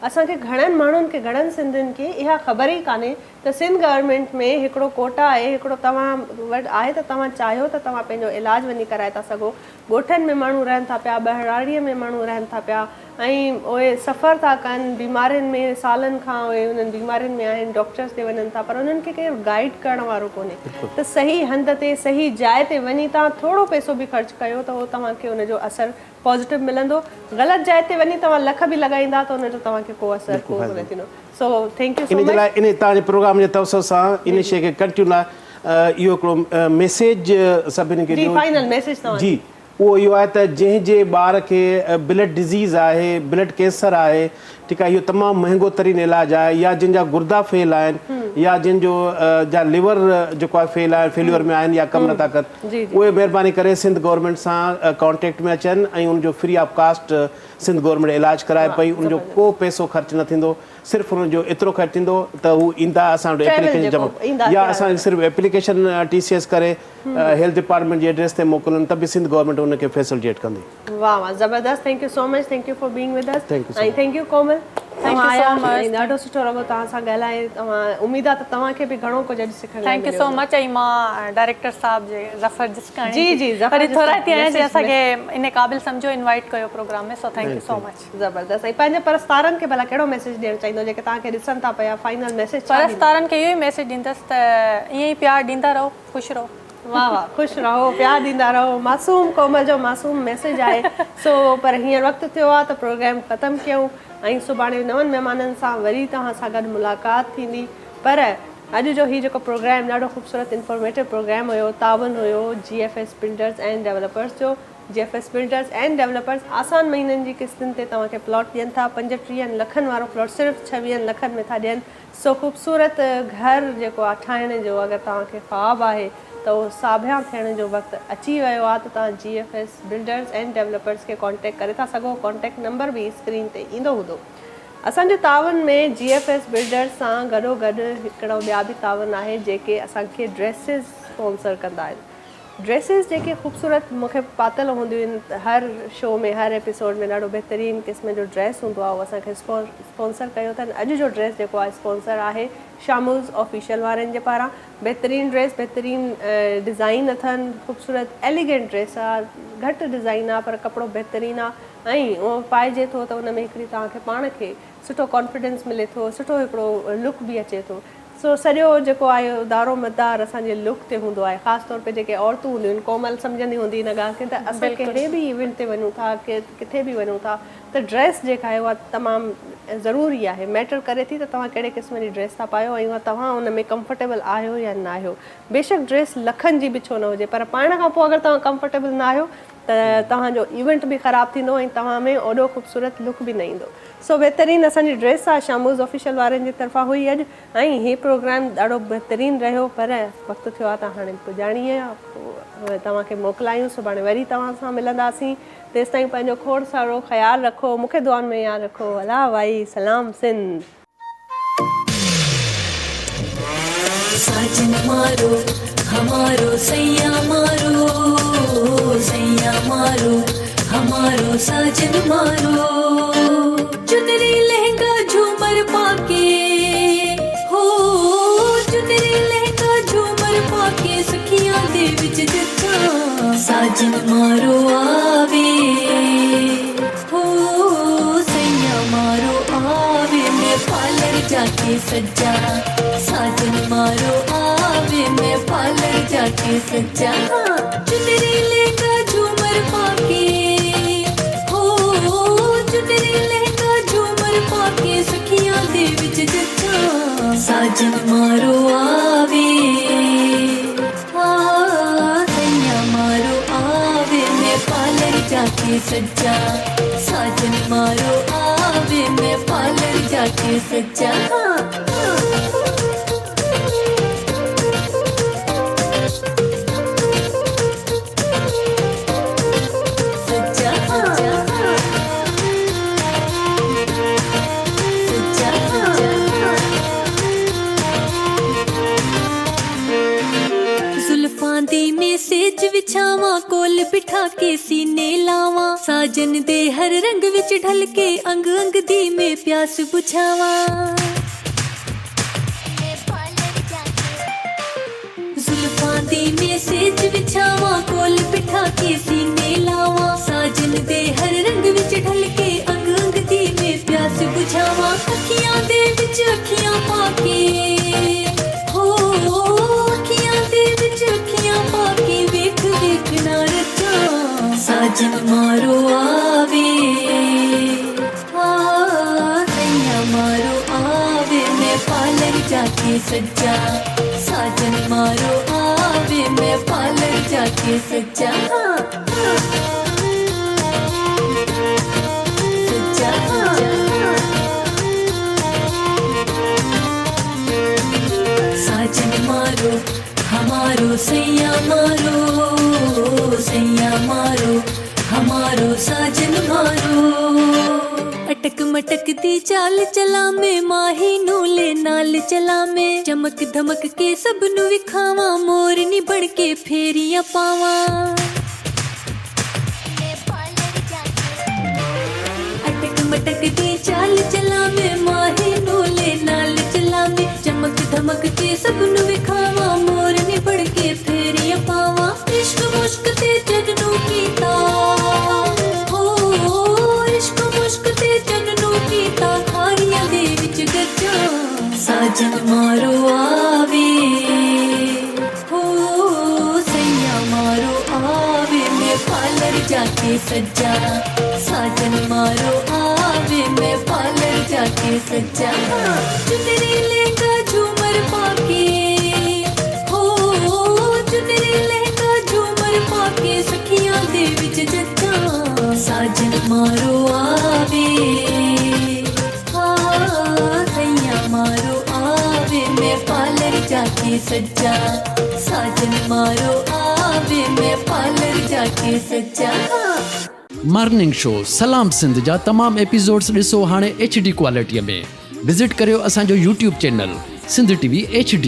असांखे घणनि माण्हुनि खे घणनि सिंधियुनि खे इहा ख़बर ई कान्हे त सिंध गवर्नमेंट में हिकिड़ो कोटा आहे, हिकिड़ो तव्हां वटि आहे त तव्हां चाहियो त तव्हां पंहिंजो इलाजु वञी कराए था सघो। ॻोठनि में माण्हू रहनि था पिया, ॿहिराड़ीअ में माण्हू रहनि था पिया ऐं उहे सफ़र था कनि बीमारियुनि में, सालनि खां उहे उन्हनि बीमारियुनि में आहिनि, डॉक्टर्स ते वञनि था पर उन्हनि खे केरु गाइड करण वारो कोन्हे। त सही हंध ते सही जाइ ते वञी तव्हां थोरो पैसो बि ख़र्चु कयो त उहो तव्हांखे उनजो असरु पॉज़िटिव मिलंदो। ग़लति जाइ ते वञी तव्हां लख बि लॻाईंदा त उनजो तव्हांखे को असरु कोन थींदो। So thank you so much. इन जे लाइ इन तव्हांजे प्रोग्राम जे तवसर सां इन शइ खे कंटिन्यू लाइ इहो हिकिड़ो मैसेज सभिनी खे फाइनल मैसेज जी उहो इहो आहे त जंहिंजे ॿार खे ब्लड डिज़ीज़ आहे, ब्लड कैंसर आहे, ठीकु आहे, इहो तमामु महांगो तरीन इलाजु आहे या जंहिंजा गुर्दा फेल आहिनि या जिन जो जा लिवर जेको आहे फेल आहे, फेल्यूअर में आहिनि या कमु नथा कनि, उहे महिरबानी करे सिंध गवर्नमेंट सां कॉन्टेक्ट में अचनि ऐं उनजो free of cost Sindh government इलाजु कराए पई। उनजो को पैसो ख़र्चु न थींदो, सिर्फ़ु उनजो एतिरो ख़र्चु थींदो त हू ईंदा असां वटि एप्लीकेशन जमा या असांखे सिर्फ़ु एप्लीकेशन TCS करे हेल्थ डिपार्टमेंट जी एड्रेस ते मोकिलनि त बि सिंध गवर्नमेंट उनखे फैसिलिटेट कंदी। वाह वाह ज़बरदस्त, thank you so much, thank you for being with us ऐं थैंक यू कोमल, तव्हां आया ऐं ॾाढो सुठो लॻो तव्हां सां ॻाल्हाए। तव्हां उमेद आहे त तव्हांखे बि घणो कुझु अॼु सिखण लाइ थैंक यू सो मच। ऐं मां डायरेक्टर साहब जे ज़फ़र जिस्काणी जी जी पर थोरा थी आहियां जे असांखे इन क़ाबिल सम्झो इनवाइट कयो प्रोग्राम में। So thank you so much. ज़बरदस्त। ऐं पंहिंजे परस्तारनि खे भला कहिड़ो मैसेज ॾियणु चाहींदो जेके तव्हांखे ॾिसनि था पिया? फाइनल मैसेज परस्तारनि खे इहो ई मैसेज ॾींदसि त ईअं ई प्यारु ॾींदा रहो, ख़ुशि रहो। वाह वाह, ख़ुशि रहो, प्यारु ॾींदा रहो। मासूम कोमल जो मासूम मैसेज आहे। सो पर हींअर वक़्तु थियो आहे त प्रोग्राम ख़तमु कयूं ऐं सुभाणे नवनि महिमाननि सां वरी तव्हां सां गॾु मुलाक़ात थींदी। पर अॼु जो हीउ जेको प्रोग्राम ॾाढो ख़ूबसूरत इंफॉर्मेटिव प्रोग्राम हुयो, तावन हुयो GFS बिल्डर्स एंड डेवलपर्स जो। GFS बिल्डर्स एंड डेवलपर्स आसान महीननि जी किस्तुनि ते तव्हांखे प्लॉट ॾियनि था। 35 लखनि वारो प्लॉट सिर्फ़ु 26 लखनि में था ॾियनि। सो ख़ूबसूरत घर जेको आहे ठाहिण जो अगरि तव्हांखे ख़्वाबु आहे त उहो साबिया थियण जो वक़्तु अची वियो आहे त तव्हां GFS बिल्डर्स एंड डेवलपर्स खे कॉन्टेक्ट करे था सघो। कॉन्टेक्ट नंबर बि स्क्रीन ते ईंदो हूंदो। असांजे तावन में GFS बिल्डर्स सां गॾोगॾु हिकिड़ो ॿिया बि तावन आहे जेके असांखे ड्रेसिस स्पॉन्सर कंदा आहिनि। ड्रेसिस जेके ख़ूबसूरत मूंखे पातल हूंदियूं आहिनि, हर शो में हर एपिसोड में ॾाढो बहितरीनु क़िस्म जो ड्रेस हूंदो आहे, उहो असांखे स्पॉन्सर कयो अथनि। अॼु जो ड्रेस जेको आहे स्पॉन्सर आहे शामूज़ ऑफिशियल वारनि जे पारां। बहितरीनु ड्रेस, बहितरीनु डिज़ाइन अथनि, ख़ूबसूरत एलिगेंट ड्रेस आहे, घटि डिज़ाइन आहे पर कपिड़ो बहितरीनु आहे ऐं उहो पाइजे थो त उन में हिकिड़ी तव्हांखे पाण खे सुठो कॉन्फिडेंस मिले थो, सुठो हिकिड़ो लुक बि अचे थो। सो सॼो जेको आहे दारो मदार असांजे लुक ते हूंदो आहे। ख़ासि तौर ते जेके औरतूं हूंदियूं आहिनि, कोमल सम्झंदी हूंदी हिन ॻाल्हि खे त असां कहिड़े बि इवेंट ते वञूं था, किथे बि वञूं था त ड्रेस जेका आहे उहा तमामु ज़रूरी आहे। मैटर करे थी त तव्हां कहिड़े क़िस्म जी ड्रेस था पायो ऐं उहा तव्हां उन में कंफर्टेबल आहियो या न आहियो। बेशक ड्रेस लखनि जी बि छो न हुजे पर पाइण खां पोइ अगरि तव्हां कंफर्टेबल न आहियो त तव्हांजो इवेंट बि ख़राबु थींदो ऐं तव्हां में ओॾो ख़ूबसूरत लुक बि न ईंदो। सो बहितरीनु असांजी ड्रेस आहे शामूज़ ऑफिशियल वारनि जी तरफ़ां हुई अॼु ऐं हीअ प्रोग्राम ॾाढो बहितरीनु रहियो। पर वक़्तु थियो आहे त हाणे पुॼाणीअ पोइ तव्हांखे मोकिलायूं। सुभाणे वरी तव्हां सां मिलंदासीं। तेसि ताईं पंहिंजो खोड़ सारो ख़्यालु रखो, मूंखे दुआनि में यादि रखो। अला भाई, सलाम सिंध। साजन मारो हमारो सैया मारो, सैया मारो हमारो साजन मारो। चुनरी लहंगा झूमर पाके हो, चुनरी लहंगा झूमर पाके सखियां दे विच जच्चा साजन मारो आवे हो, सैया मारो आवे मैं पार्लर जाके सज्जा साजन मारो आवे मैं पार्लर जाके सज्जा। चुनरी लहंगा झूमर पाके हो, चुनरी लहंगा झूमर पाके सखियां दे विच जच्चा साजन मारो आवे सैया मारो आवे मैं पार्लर जाके सज्जा साजन मारो आवे मैं पार्लर जाके सज्जा। सज्जा जुल्फां दी में सेज विछावा कोल बिठा के सीने लावा साजन दे हर रंग विच ढल के अंग अंग दी में प्यास बुझावा जुल्फां दी में सेज विछावा कोल बिठा के सीने लावा साजन दे हर रंग विच ढल के अंग अंग दी में प्यास बुझावा अखियां दे विच अखियां पाके हो अखियां दे विच अखियां पाके वेख वेख ना रचा साजन मारो आवे सैया मारो आवे मैं पार्लर जाके सज्जा साजन मारो आवे मैं पार्लर जाके सज्जा सज्जा साजन मारो हमारो सैया मारो हमारो साजन मारो अटक मटक दी चाल चला में माही नूले नाल चला में चमक धमक के सब नु विखावा मोरनी बढ़ के फेरियां पावा अटक मटक दी चाल चला में माही नूले नाल चला में चमक धमक के सब नु विखावा मोरनी बढ़ के फेरियां पावा इश्क मुश्क ते जगनू कीता हो इश्क मुश्क ते जगनू कीता खारियां दे विच गज्जा साजन मारो आवे हो सैया मारो आवे मैं पार्लर जाके सज्जा साजन मारो आवे मैं पार्लर जाके सज्जा चुनरी लहंगा झूमर पाके हो चुनरी लहंगा झूमर पाके सखियां दे विच जज्जा साजन मारो आवे सैया मारो आवे मैं पार्लर जाके सज्जा साजन मारो आवे मैं पार्लर जाके सज्जा मॉर्निंग शो सलाम सिंध जा तमाम एपिसोड्स ॾिसो हाणे HD क्वालिटीअ में विज़िट करियो असांजो YouTube channel Sindh TV HD।